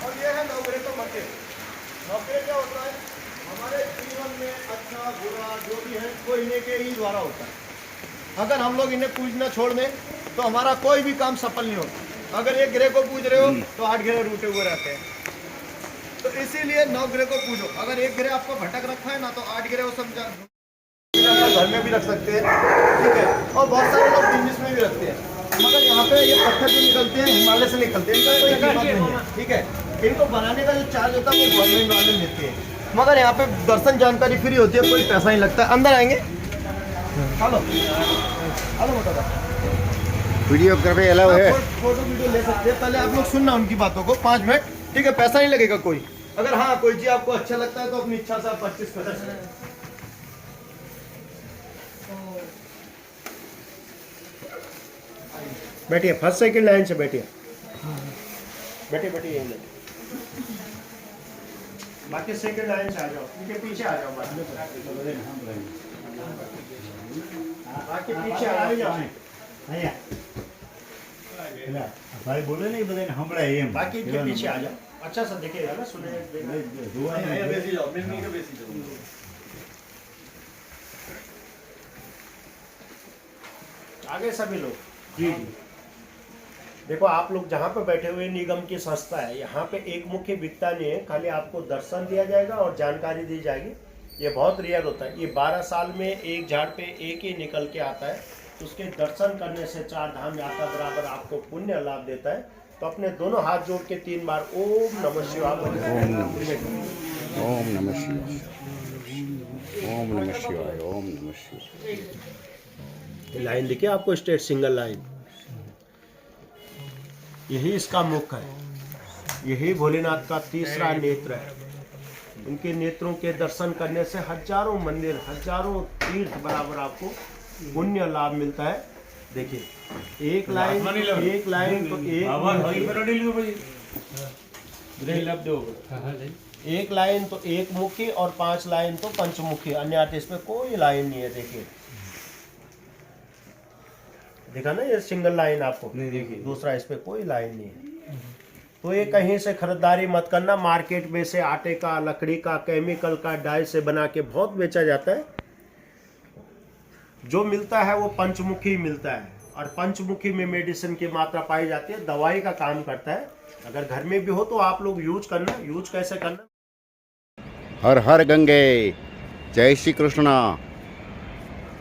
G: और ये है नवग्रह तो मध्य। नवग्रह क्या होता है? हमारे जीवन में अच्छा बुरा जो भी है वो इन्हीं के ही द्वारा होता है। अगर हम लोग इन्हें पूजना छोड़ दें तो हमारा कोई भी काम सफल नहीं होता। अगर एक ग्रह को पूज रहे हो तो 8 ग्रह रूठे हुए रहते हैं। तो इसीलिए 9 ग्रह को पूजो। अगर एक ग्रह आपको भटक रखा है ना, तो 8 ग्रह वो सब घर में भी रख सकते हैं, ठीक है। और बहुत सारे लोग बिजनेस में भी रखते हैं। मगर यहाँ पे ये पत्थर जो निकलते हैं हिमालय से निकलते हैं, इनका कोई कीमत नहीं है, ठीक है। इनको बनाने का जो चार्ज होता है वो गवर्नमेंट वाले लेते हैं। मगर यहाँ पे दर्शन जानकारी फ्री होती है, कोई पैसा नहीं लगता। अंदर आएंगे, हेलो हेलो बता
B: वीडियो कर पे अलाउ है,
G: फोटो वीडियो ले सकते हैं। पहले आप लोग सुनना उनकी बातों को 5 मिनट, ठीक है। पैसा नहीं लगेगा कोई। अगर हाँ कोई चीज आपको अच्छा लगता है तो अपनी इच्छा से आप 25 कर सकते हैं।
H: बैठिए, फर्स्ट सेकंड लाइन से बैठिए, बैठिए यहीं बाकी सेकंड लाइन से आ जाओ, इनके पीछे आ जाओ, बाकी पीछे आ जाओ।
I: भाई बोले नहीं बता हमारे
H: बाकी इनके पीछे आ जाओ, अच्छा सा दिखेगा ना, सुने आगे सभी लोग जी। देखो आप लोग जहाँ पे बैठे हुए निगम की संस्था है, यहाँ पे एक मुख्य विक्ता नहीं है, खाली आपको दर्शन दिया जाएगा और जानकारी दी जाएगी। ये बहुत रेयर होता है। ये 12 साल में एक झाड़ पे एक ही निकल के आता है। तो उसके दर्शन करने से 4 धाम यात्रा बराबर आपको पुण्य लाभ देता है। तो अपने दोनों हाथ जोड़ के 3 बार ओम नमः शिवाय बोले।
B: ओम नमः शिवाय, ओम नमः शिवाय, ओम नमः शिवाय।
H: ये लाइन देखिए आपको, स्ट्रेट सिंगल लाइन, यही इसका मुख है। यही भोलेनाथ का तीसरा नेत्र है। उनके नेत्रों के दर्शन करने से हजारों मंदिर, हजारों तीर्थ बराबर आपको पुण्य लाभ मिलता है। देखिए एक लाइन तो एक लाइन तो एक मुखी और 5 लाइन तो पंचमुखी, अन्य इसमें कोई लाइन नहीं है। देखिए देखा ना, ये सिंगल लाइन आपको नहीं देखिए, दूसरा इस पे कोई लाइन नहीं है। तो ये कहीं से खरीदारी मत करना। मार्केट में से आटे का, लकड़ी का, केमिकल का, डाई से बना के बहुत बेचा जाता है। जो मिलता है वो पंचमुखी मिलता है, और पंचमुखी में मेडिसिन की मात्रा पाई जाती है, दवाई का काम करता है। अगर घर में भी हो तो आप लोग यूज करना। यूज कैसे करना?
B: हर हर गंगे, जय श्री कृष्ण,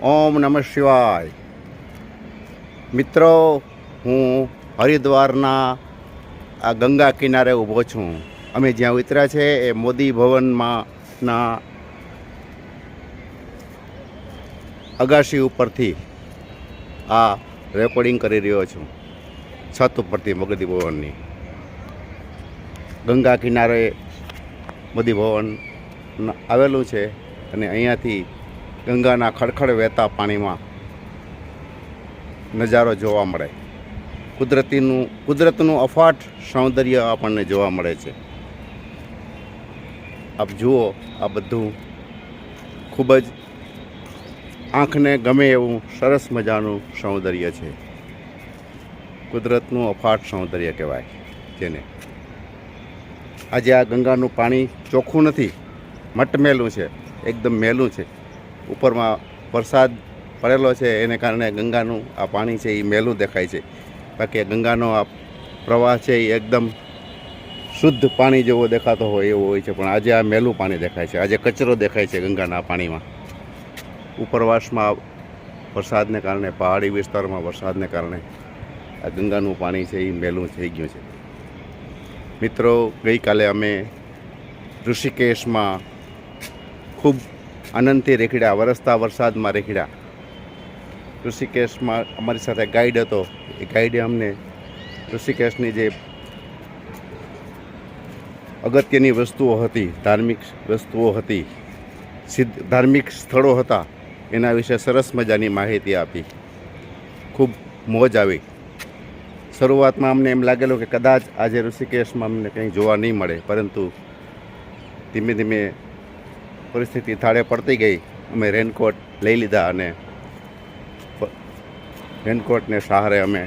B: ओम नमः शिवाय। મિત્રો, હું હરિદ્વારના આ ગંગા કિનારે ઊભો છું. અમે જ્યાં ઉતર્યા છે એ મોદી ભવનમાંના અગાશી ઉપરથી આ રેકોર્ડિંગ કરી રહ્યો છું, છત ઉપરથી મોદી ભવનની. ગંગા કિનારે મોદી ભવન આવેલું છે અને અહીંયાથી ગંગાના ખડખડ વહેતા પાણીમાં નજારો જોવા મળે. કુદરતનું અફાટ સૌંદર્ય આપણને જોવા મળે છે. આપ જુઓ, આ બધું ખૂબ જ આંખને ગમે એવું સરસ મજાનું સૌંદર્ય છે. કુદરતનું અફાટ સૌંદર્ય કહેવાય જેને. આજે આ ગંગાનું પાણી ચોખ્ખું નથી, મટમેલું છે, એકદમ મેલું છે. ઉપરમાં વરસાદ પડેલો છે એને કારણે ગંગાનું આ પાણી છે એ મેલું દેખાય છે. બાકી ગંગાનો આ પ્રવાહ છે એ એકદમ શુદ્ધ પાણી જેવો દેખાતો હોય એવું હોય છે, પણ આજે આ મેલું પાણી દેખાય છે. આજે કચરો દેખાય છે ગંગાના પાણીમાં. ઉપરવાસમાં વરસાદને કારણે, પહાડી વિસ્તારમાં વરસાદને કારણે આ ગંગાનું પાણી છે એ મેલું થઈ ગયું છે. મિત્રો, ગઈકાલે અમે ઋષિકેશમાં ખૂબ આનંદથી રેખડ્યા, વરસતા વરસાદમાં રેખડ્યા. ઋષિકેશમાં અમારી સાથે ગાઈડ હતો. એ ગાઈડે અમને ઋષિકેશની જે અગત્યની વસ્તુઓ હતી, ધાર્મિક વસ્તુઓ હતી, ધાર્મિક સ્થળો હતા, એના વિશે સરસ મજાની માહિતી આપી. ખૂબ મોજ આવી. શરૂઆતમાં અમને એમ લાગેલું કે કદાચ આજે ઋષિકેશમાં અમને કંઈ જોવા નહીં મળે, પરંતુ ધીમે ધીમે પરિસ્થિતિ થાળે પડતી ગઈ. અમે રેનકોટ લઈ લીધા અને રેનકોટને સહારે અમે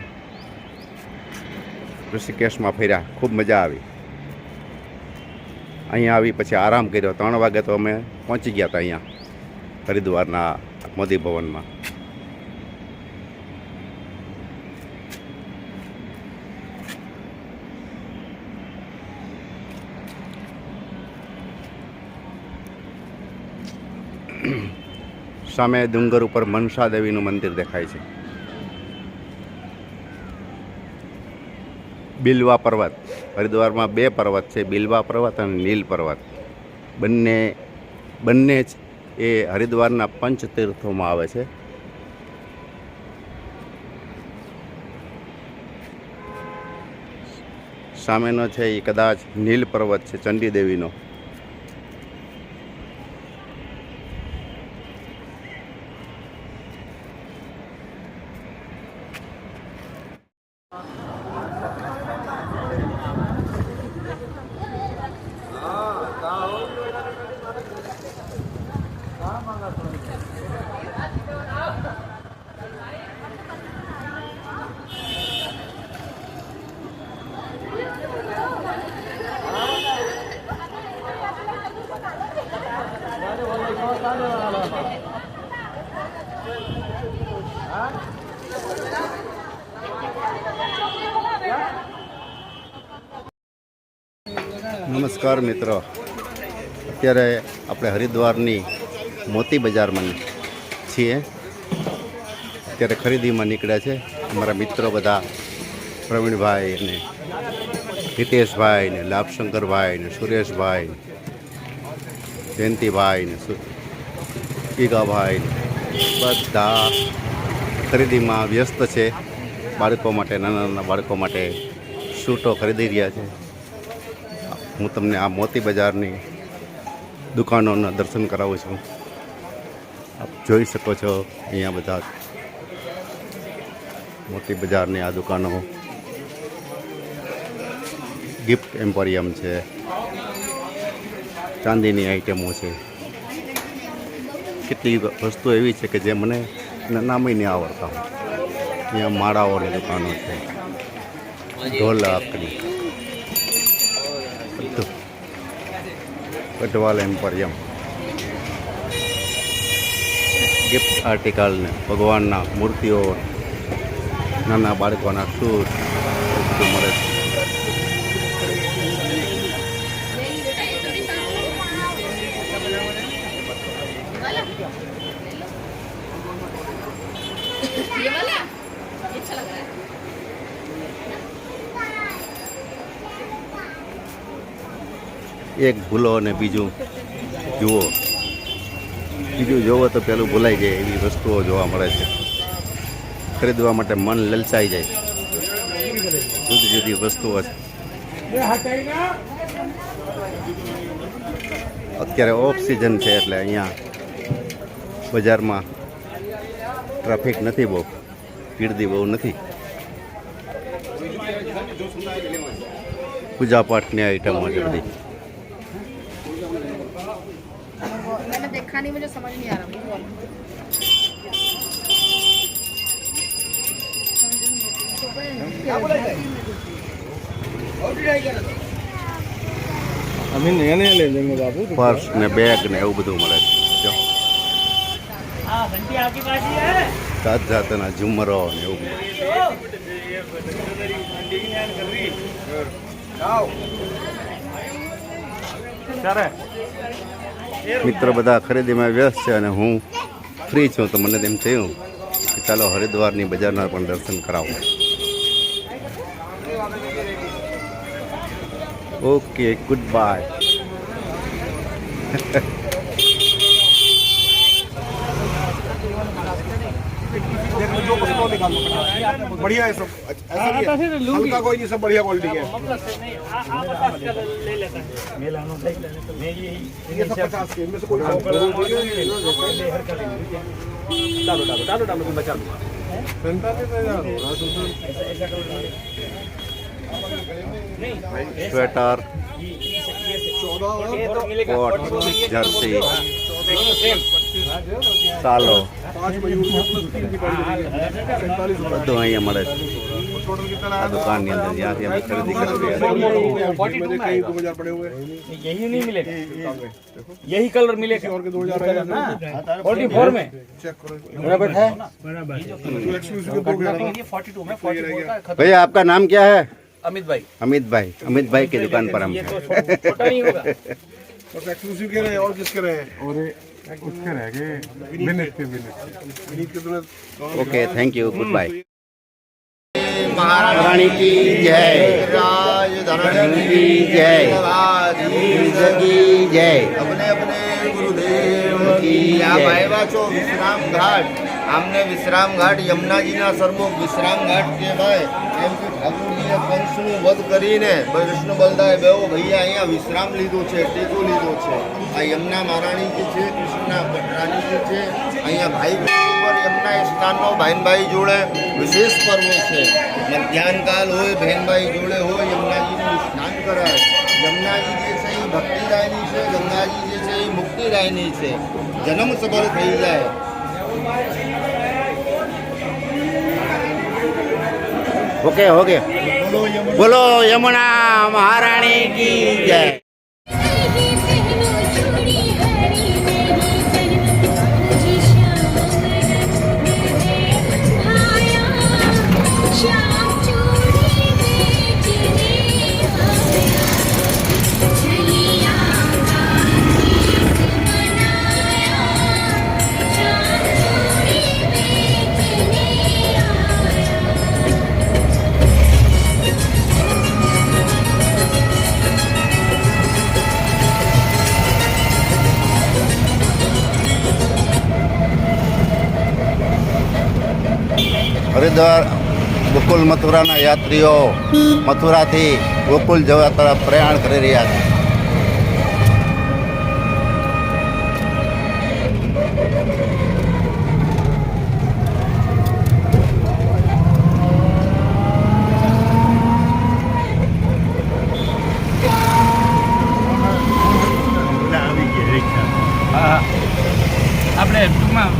B: ઋષિકેશમાં ફર્યા. ખૂબ મજા આવી. અહીંયા આવી પછી આરામ કર્યો. 3 વાગે તો અમે પહોંચી ગયા હતા અહીંયા હરિદ્વારના મોદી ભવનમાં. સામે ડુંગર ઉપર મનસા દેવીનું મંદિર દેખાય છે. બિલવા પર્વત, હરિદ્વારમાં 2 પર્વત છે, બિલવા પર્વત અને નીલ પર્વત. બંને જ એ હરિદ્વારના પંચતીર્થોમાં આવે છે. સામેનો છે એ કદાચ નીલ પર્વત છે, ચંડી દેવીનો. નમસ્કાર મિત્રો, અત્યારે આપણે હરિદ્વારની મોતી બજારમાં છીએ. અત્યારે ખરીદીમાં નીકળ્યા છે અમારા મિત્રો બધા, પ્રવીણભાઈ અને હિતેશભાઈ ને લાભશંકરભાઈ ને સુરેશભાઈ, જયંતિભાઈ ને ઈગાભાઈ બધા ખરીદીમાં વ્યસ્ત છે. બાળકો માટે, નાના નાના બાળકો માટે સૂટો ખરીદી રહ્યા છે. હું તમને આ મોતી બજારની દુકાનોના દર્શન કરાવું છું. આપ જોઈ શકો છો અહીંયા બધા મોતી બજારની આ દુકાનો. ગિફ્ટ એમ્પોરિયમ છે, ચાંદીની આઈટમો છે. કેટલી વસ્તુ એવી છે કે જે મને નામે નહીં આવડતા. અહીંયા માળાઓની દુકાનો છે, ઢોલકની, બધું. ગઢવાલ એમ્પોરિયમ, ગિફ્ટ આર્ટિકલ ને ભગવાનના મૂર્તિઓ, નાના બાળકોના શૂઝ બધું મળે છે. એક ભૂલો અને બીજું જુઓ. બીજું જોવો તો પેલું ભૂલાઈ જાય એવી વસ્તુઓ જોવા મળે છે. ખરીદવા માટે મન લલચાઈ જાય. જુદી જુદી વસ્તુઓ છે. અત્યારે ઓફ સિઝન છે એટલે અહીંયા બજારમાં ટ્રાફિક નથી, બહુ ગીરદી બહુ નથી. પૂજા પાઠની આઈટમો છે બધી.
A: देखा नहीं, मुझे समझ नहीं आ रहा.
B: પર્સ ને બેગ ને એવું બધું મળે છે. જાત જાતના ઝુમરો ને એવું બધું. મિત્રો બધા ખરીદીમાં વ્યસ્ત છે અને હું ફ્રી છું, તો મને તેમ થયું કે ચાલો હરિદ્વારની બજારના પણ દર્શન કરાવો. Okay, good bye.
G: बढ़िया है सब, ऐसा नहीं है, हल्का कोई नहीं, सब बढ़िया क्वालिटी के हैं. ये सब 50 के, इनमें से कोई डालो मैं बचा दूंगा.
B: स्वेटर, कोट, जर्सी, સાલો બધું અહીંયા મળે છે આ દુકાનની અંદર, જ્યાંથી અમે ખરીદી કરી રહ્યા
C: यही नहीं मिलेगा, यही कलर मिलेगा. 44 में
B: बराबर है. भैया आपका नाम क्या है?
A: अमित भाई.
B: अमित भाई, अमित भाई की दुकान पर हम
G: एक्सक्लूसिव के रहे और किसके रहे और उसके रह गए विनीत के
B: okay, thank you, good bye. महारानी की जय, राजधरणी की जय, की जय,
G: अपने अपने गुरुदेव की. आप आया छो विश्राम घाट. आमने विश्राम घाट यमुनाजीना सरमुख विश्राम घाट कહેવાય. કેમ કે ઠાકોરજીએ કંસનું વધ કરીને વિષ્ણુ બલદાએ બેઓ ભૈયા અહીંયા વિશ્રામ લીધો છે, ટેકો લીધો છે. આ યમુના મહારાણીજી છે, કૃષ્ણના રાણીજી છે. અહીંયા ભાઈ બહેન ઉપર યમુના સ્નાનનો બહેનભાઈ જોડે વિશેષ પર્વ છે. મધ્યાહનકાલ હોય, બહેનભાઈ જોડે હોય, યમુનાજીનું સ્નાન કરાય. યમુનાજી જે છે એ ભક્તિદાયની છે, ગંગાજી જે છે એ મુક્તિદાયની છે. જન્મ સફળ થઈ જાય.
B: ओके हो गया. बोलो यमुना महारानी की जय. હરિદ્વાર ગોકુલ મથુરાના યાત્રીઓ મથુરાથી ગોકુલ જવા તરફ પ્રયાણ કરી રહ્યા છે.
I: આવી ગયા રિક્ષા.
C: હા આપણે ટૂંકમાં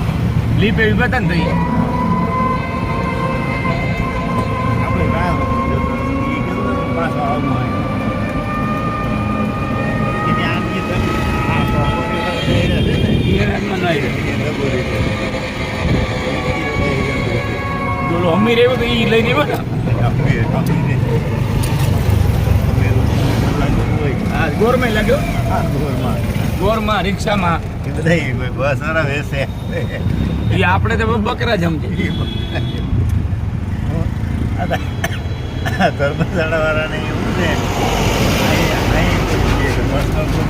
C: લીપ એવી બતા ને થઈ
I: આપણે ના એ કેવું પાછો આવવા એને આની તો આ
C: બોલો અમીર એવું તો એ લઈ દેવો ને ગોરમાં લાગ્યો ગોરમાં રિક્ષામાં
I: એ બધા બસ વાળા વેસે
C: એ આપણે તો બકરા જમજે
I: ધર્મશાળા વાળાને એવું છે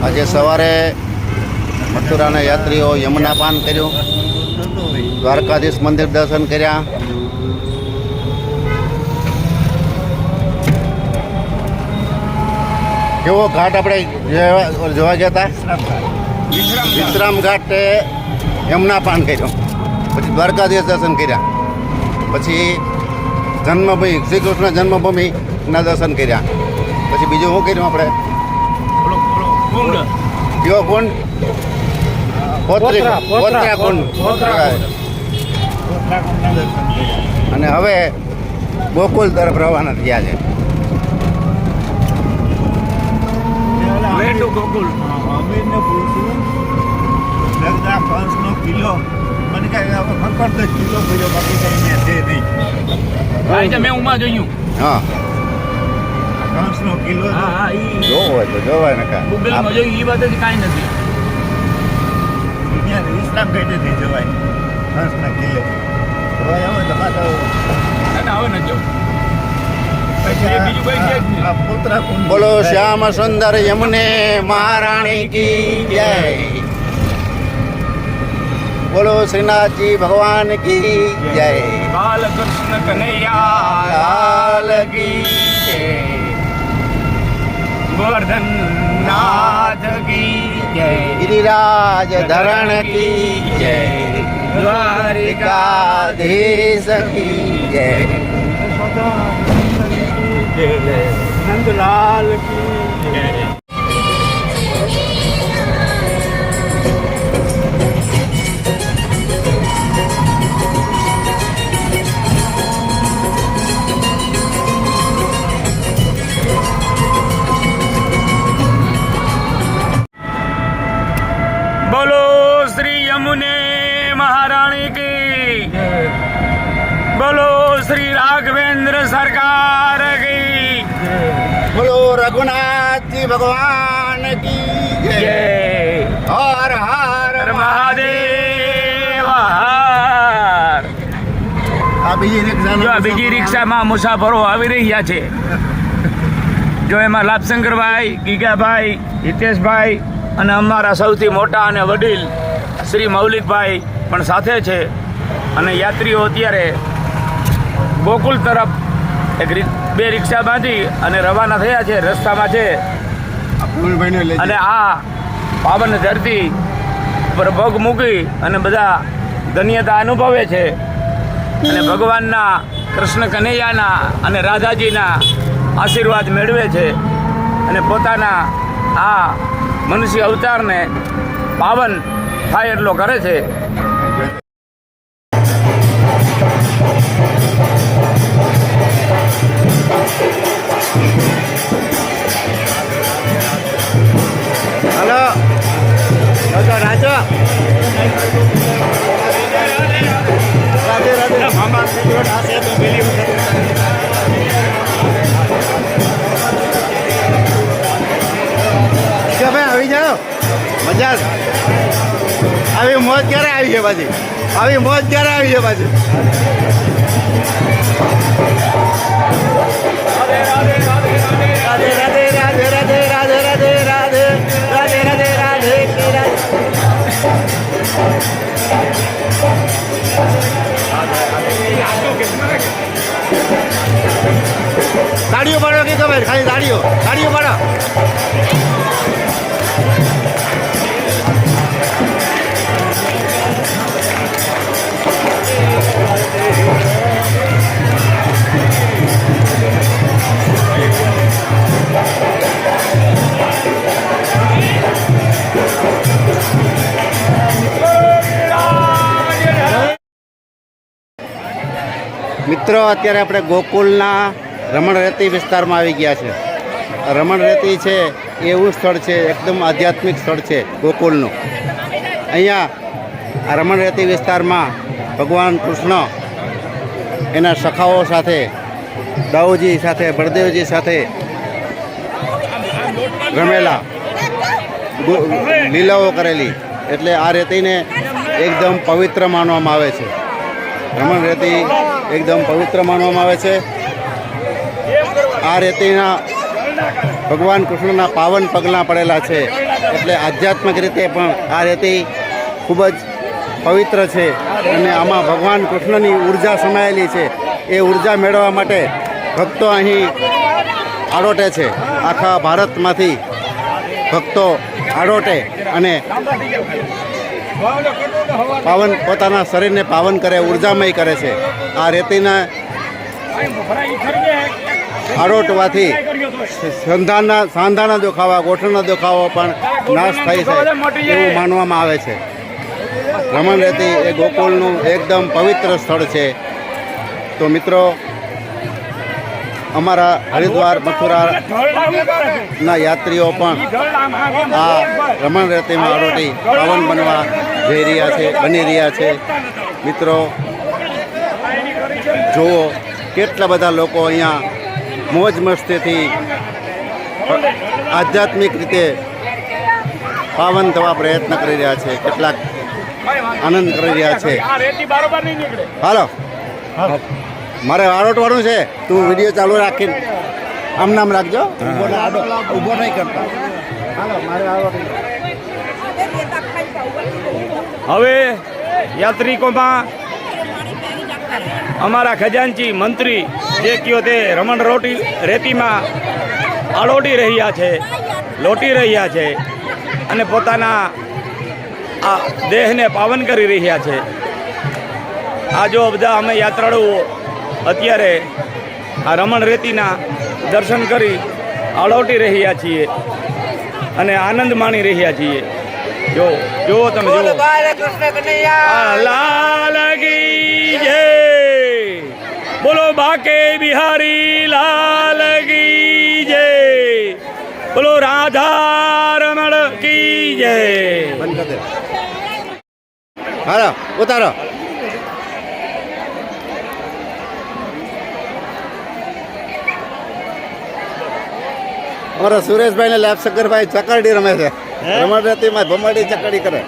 B: આજે સવારે મથુરાના યાત્રીઓ યમુનાપાન કર્યું, દ્વારકાધીશ મંદિર દર્શન કર્યા. કેવો ઘાટ આપણે જોવા ગયા હતા? વિશ્રામ ઘાટે યમુનાપાન કર્યો, પછી દ્વારકાધીશ દર્શન કર્યા, પછી જન્મભૂમિ શ્રી કૃષ્ણ જન્મભૂમિના દર્શન કર્યા, પછી બીજું શું કર્યું આપણે?
C: કુંડ
B: કયો કુંડ? પોત્રા કુંડ. અને હવે ગોકુલ તરફ રવાના થયા છે.
C: ગોકુલ
I: અમીરને પૂછ્યું લગતા 500 કિલો મને કહે ફક્ત 10 કિલો ભર્યો બાકી કઈ મેં દે નહીં.
C: મેં ઉમા જોયું.
B: હા
I: 500 કિલો
C: હા હા
B: જોવું હોય તો જોવાય ને કા.
C: ગૂગલમાં જોયું એ વાત જ કાંઈ નથી.
I: અહીંયા વિશ્રામ પેટેથી જવાય 500 કિલો જવાય આવે તો પાછો
C: ના હવે ન જવું. પછી બીજું કઈ છે જ નહીં.
I: આ પોતરા કુંડ
B: બોલો શ્યામ સુંદર યમુને મહારાણી કી જય. બોલો શ્રીનાથજી ભગવાન કી જય.
C: બાલકૃષ્ણ કનૈયા
B: લાલ કી જય.
C: ગોવર્ધન નાથ કી જય.
B: ગિરિરાજ ધરણ કી જય.
C: દ્વારિકાધીશ
B: દ્વારિકાધીશ કી જય.
C: નંદલાલ કી જય. બોલો શ્રી યમુને મહારાણી કી બોલો શ્રી રાઘવેન્દ્ર સરકાર કી
B: બોલો રઘુનાથજી ભગવાન કી જય.
C: જય
B: હર હર
C: મહાદેવ હર.
B: આ બીજી રિક્ષા
C: જો આ બીજી રિક્ષામાં મુસાફરો આવી રહ્યા છે. જો એમાં લાભશંકરભાઈ, ગીગાભાઈ, હિતેશભાઈ અને અમારા સૌથી મોટા અને વડીલ શ્રી મૌલિકભાઈ પણ સાથે છે. અને યાત્રીઓ અત્યારે ગોકુલ તરફ બે રિક્ષા બાંધી અને રવાના થયા છે. રસ્તામાં છે અને આ પાવન ધરતી પર પગ મૂકી અને બધા ધન્યતા અનુભવે છે અને ભગવાનના કૃષ્ણ કનૈયાના અને રાધાજીના આશીર્વાદ મેળવે છે અને પોતાના આ મનુષ્ય અવતારને પાવન થાય એટલો કરે છે.
B: હલો રાજો રાજો રાધે રાધે.
I: મામા સિગરેટ હાથે તો પેલી વખત
B: કે ભાઈ આવી જાઓ, મજા જ. આવી મોજ ક્યારે આવી છે પાછી? આવી મોજ ક્યારે આવી છે પાછી? રાધે રાધે રાધે રાધે રાધે રાધે રાધે રાધે રાધે રાધે રાધે રાધે કી રાધે. તાળીઓ પાડો કે ખબર ખાલી તાળીઓ પાડો. મિત્રો અત્યારે આપણે ગોકુલના રમણરેતી વિસ્તારમાં આવી ગયા છે. રમણરેતી છે એ એવું સ્થળ છે, એકદમ આધ્યાત્મિક સ્થળ છે ગોકુલનું. અહીંયા આ રમણરેતી વિસ્તારમાં ભગવાન કૃષ્ણ એના સખાઓ સાથે, દાઉજી સાથે, બળદેવજી સાથે રમેલા, લીલાઓ કરેલી, એટલે આ રેતીને એકદમ પવિત્ર માનવામાં આવે છે. રમણ રેતી એકદમ પવિત્ર માનવામાં આવે છે. આ રેતીના ભગવાન કૃષ્ણના પાવન પગલાં પડેલા છે, એટલે આધ્યાત્મિક રીતે પણ આ રેતી ખૂબ જ પવિત્ર છે અને આમાં ભગવાન કૃષ્ણની ઉર્જા સમાયેલી છે. એ ઉર્જા મેળવવા માટે ભક્તો અહીં આડોટે છે. આખા ભારતમાંથી ભક્તો આડોટે અને પોતાના શરીરને પાવન કરે, ઉર્જામય કરે છે. આ રેતીના આડોટવાથી સાંધાના દુખાવા, ગોઠણના દુખાવા પણ નાશ થાય છે એવું માનવામાં આવે છે. રમણ રેતી એ ગોકુળનું એકદમ પવિત્ર સ્થળ છે. તો મિત્રો, અમારા હરિદ્વાર મથુરાના યાત્રીઓ પણ આ રમણ રેતીમાં આડોટી પાવન બની રહ્યા છે. મિત્રો જુઓ, કેટલા બધા લોકો અહીંયા મોજ મસ્તીથી આધ્યાત્મિક રીતે પાવન થવા પ્રયત્ન કરી રહ્યા છે. કેટલાક આનંદ કરી રહ્યા છે. હાલો, મારે આડોટવાનું છે. તું વિડીયો ચાલુ રાખીને આમ નામ રાખજો, ઊભો નહીં કરતા. હાલો, મારે
C: હવે યાત્રિકોમાં અમારા ખજાનચી મંત્રી જે કયો તે રમણ રેતીમાં આડોટી રહ્યા છે, લોટી રહ્યા છે અને પોતાના આ દેહને પાવન કરી રહ્યા છે. આ જો બધા અમે યાત્રાળુઓ અત્યારે આ રમણ રેતીના દર્શન કરી આડોટી રહ્યા છીએ અને આનંદ માણી રહ્યા છીએ. જો તમે જો લાલ કી જય, બોલો બાકે બિહારી લાલ કી જય, બોલો રાધા રમણ કી જય.
B: હાલો, ઉતારો. અમારા સુરેશભાઈ ને લાભશંકરભાઈ ચકરડી રમે છે. રમણ રેતીમાં ભમાડી ચકરડી કરે.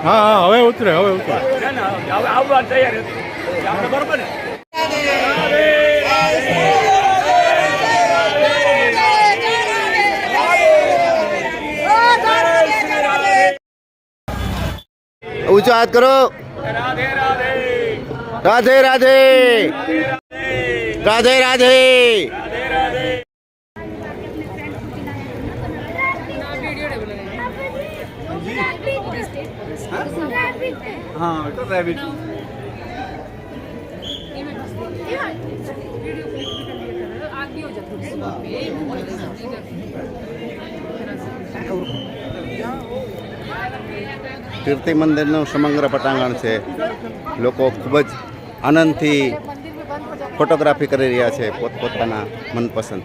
D: હા, હવે ઉતરે.
C: આવવા તૈયાર આપણે બરોબર ને.
B: ઊંચો હાથ કરો. રાધે રાધે, રાધે રાધે.
A: हाँ तो रैबिट
B: કીર્તિ મંદિરનું સમગ્ર પટાંગણ છે. લોકો ખૂબ જ આનંદથી ફોટોગ્રાફી કરી રહ્યા છે પોતપોતાના મનપસંદ.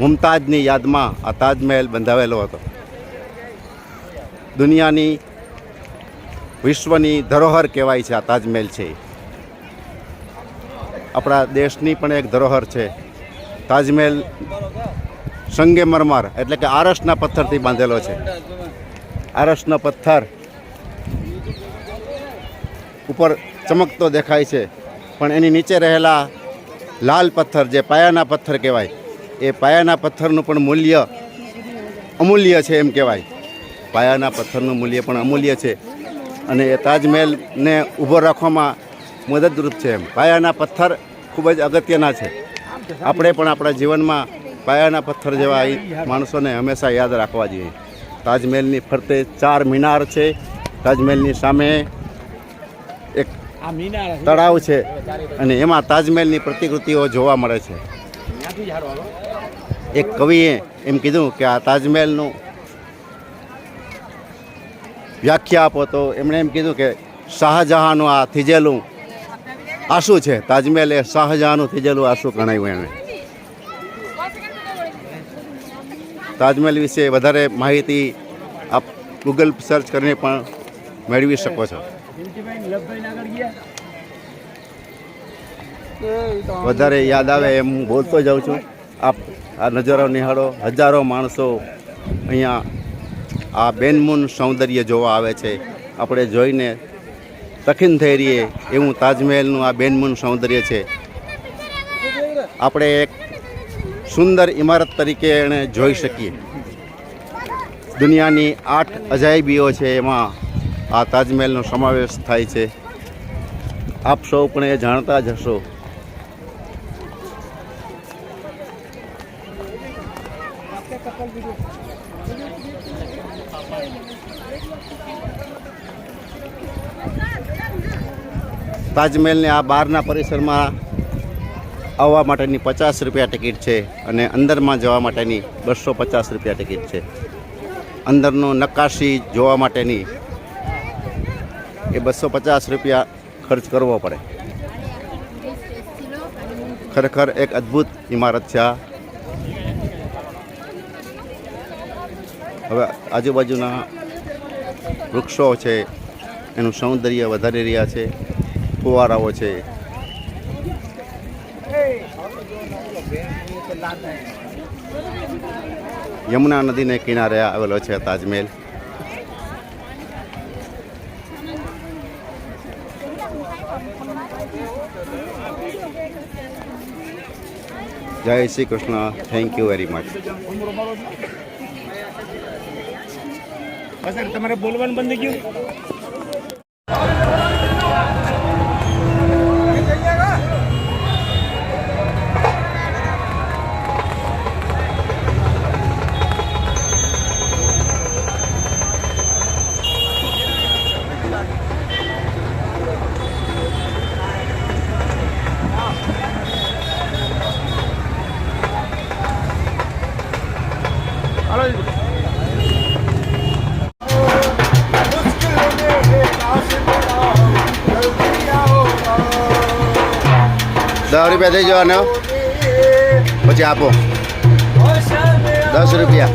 B: મુમતાજની યાદમાં આ તાજમહેલ બંધાવેલો હતો. દુનિયાની વિશ્વની ધરોહર કહેવાય છે આ તાજમહેલ છે. આપણા દેશની પણ એક ધરોહર છે. તાજમહેલ સંગેમરમર એટલે કે આરસના પથ્થરથી બાંધેલો છે. આરસનો પથ્થર ઉપર ચમકતો દેખાય છે, પણ એની નીચે રહેલા લાલ પથ્થર જે પાયાના પથ્થર કહેવાય, એ પાયાના પથ્થરનું પણ મૂલ્ય અમૂલ્ય છે એમ કહેવાય. પાયાના પથ્થરનું મૂલ્ય પણ અમૂલ્ય છે અને એ તાજમહેલને ઊભો રાખવામાં મદદરૂપ છે. એમ પાયાના પથ્થર ખૂબ જ અગત્યના છે. આપણે પણ આપણા જીવનમાં પાયાના પથ્થર જેવા માણસોને હંમેશા યાદ રાખવા જોઈએ. તાજમહેલની ફરતે 4 મિનાર છે. તાજમહેલની સામે એક તળાવ છે અને એમાં તાજમહેલની પ્રતિકૃતિઓ જોવા મળે છે. એક કવિએ એમ કીધું કે આ તાજમહેલનું વ્યાખ્યા આપો તો એમણે એમ કીધું કે શાહજહાંનું આ થીજેલું આંસુ છે. તાજમહેલ એ શાહજહાંનું થીજેલું આંસુ ગણાવ્યું એણે. તાજમહેલ વિશે વધારે માહિતી આપ ગૂગલ સર્ચ કરીને પણ મેળવી શકો છો. વધારે યાદ આવે એમ હું બોલતો જાઉં છું. આપ આ નજારો નિહાળો. હજારો માણસો અહીંયા આ બેનમૂન સૌંદર્ય જોવા આવે છે. આપણે જોઈને તખીન થઈ રહીએ એવું તાજમહેલનું આ બેનમૂન સૌંદર્ય છે. આપણે એક સુંદર ઇમારત તરીકે એને જોઈ શકીએ. દુનિયાની 8 અજાયબીઓ છે, એમાં આ તાજમહેલનો સમાવેશ થાય છે. આપ સૌ પણ એ જાણતા જ હશો. તાજમહેલને આ બહારના પરિસરમાં આવવા માટેની 50 રૂપિયા ટિકિટ છે અને અંદરમાં જવા માટેની 250 રૂપિયા ટિકિટ છે. અંદરનો નક્કાશી જોવા માટેની એ 250 રૂપિયા ખર્ચ કરવો પડે. ખરેખર એક અદ્ભુત ઇમારત છે આ. હવે આજુબાજુના વૃક્ષો છે એનું સૌંદર્ય વધારી રહ્યા છે. ફુવારાઓ છે. યમુના નદીને કિનારે આવેલો છે તાજમહેલ. જય Shri Krishna. Thank you very much.
C: તમારે બોલવાનું બંધ ગયું.
B: ₹10 થઈ જવાનો, પછી આપો 10 રૂપિયા.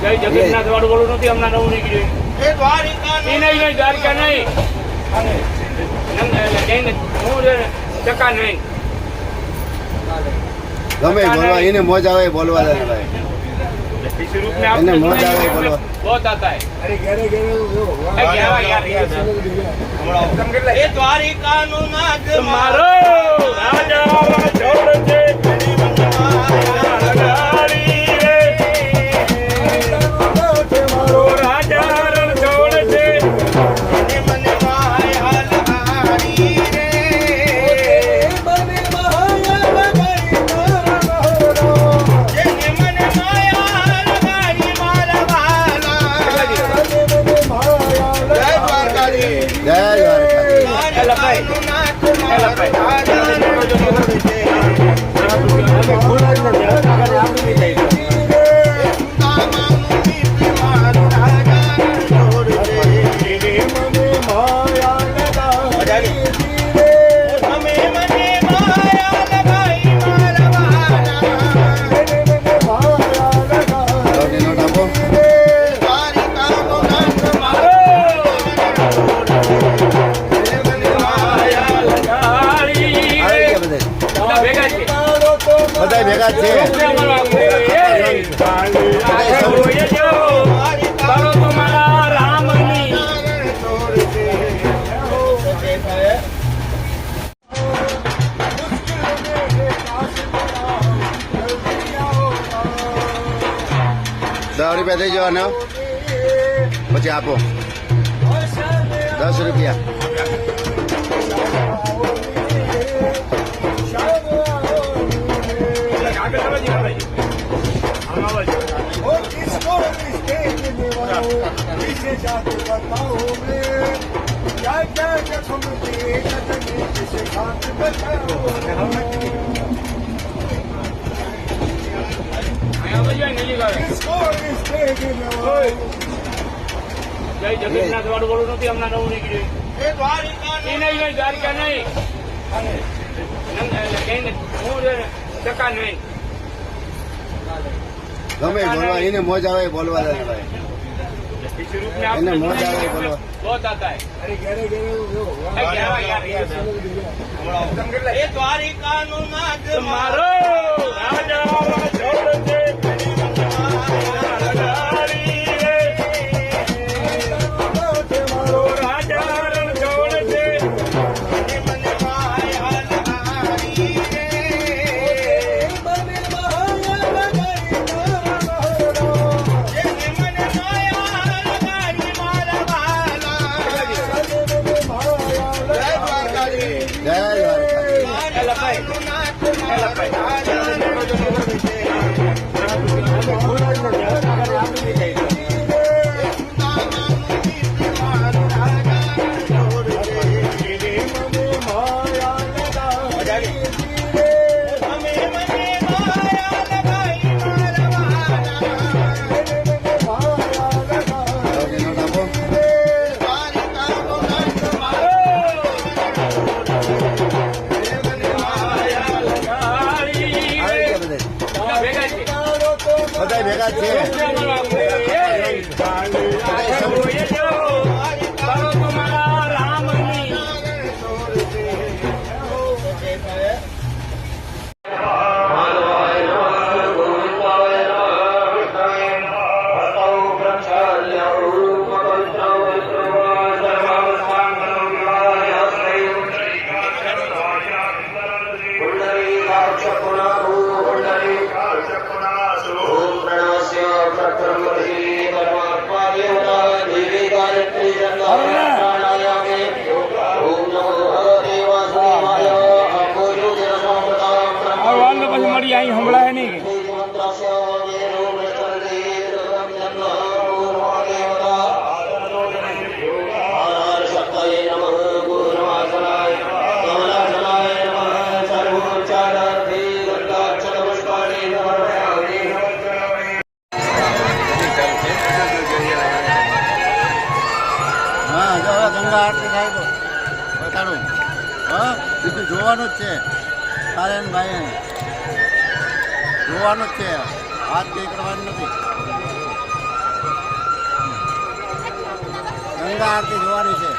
C: જય જગન્નાથ વાળું બોલું નથી. હમણાં નવું નીકળ્યું. નહીં દ્વારકા નહીં. ચકા નહીં.
B: ગમે બોલવા, એને મોજ આવે બોલવા. એને મોજ આવે બોલવા.
C: बहुत आता है. अरे घेरे ये द्वारिका नो नाथ मारो राजा छोड़ दे
B: બધા ભેગા જ છે. ₹10 થઈ જવાના પછી આપો ₹10.
C: જય જગન્નાથ વાળું બોલું નથી હમણાં નવું નીકળ્યું એ નહીં દ્વારકા નહીં ટકા નહીં
B: ગમે બોલવા એને મોજ આવે બોલવા દે ભાઈ એને મોજ આવે બોલવા
C: બહુ આતા હે દ્વારિકા નું નાથ મારો રાજા છોડ દે
B: ભેગા છે.
C: મળી અહીં હમણાં નહીં
B: હા જો ગંગા આરતી થાય તો બતાડું. હા બીજું જોવાનું જ છે તારે ભાઈ જોવાનું જ છે હાથ કંઈ કરવાની નથી. ગંગા આરતી જોવાની છે.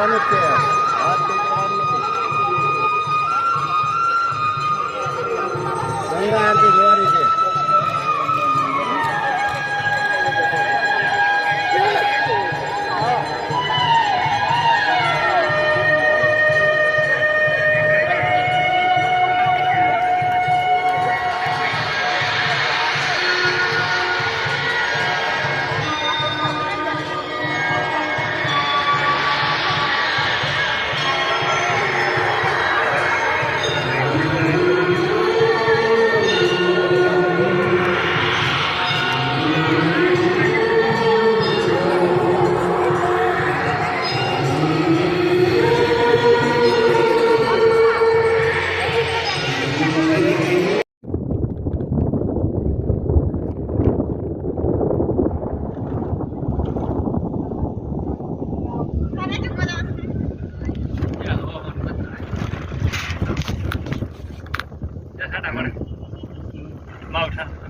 B: કરવાનું જ છે હાથ ટેકવાનું નથી. ગંગા આરતી જોવાની છે.
C: માવઠા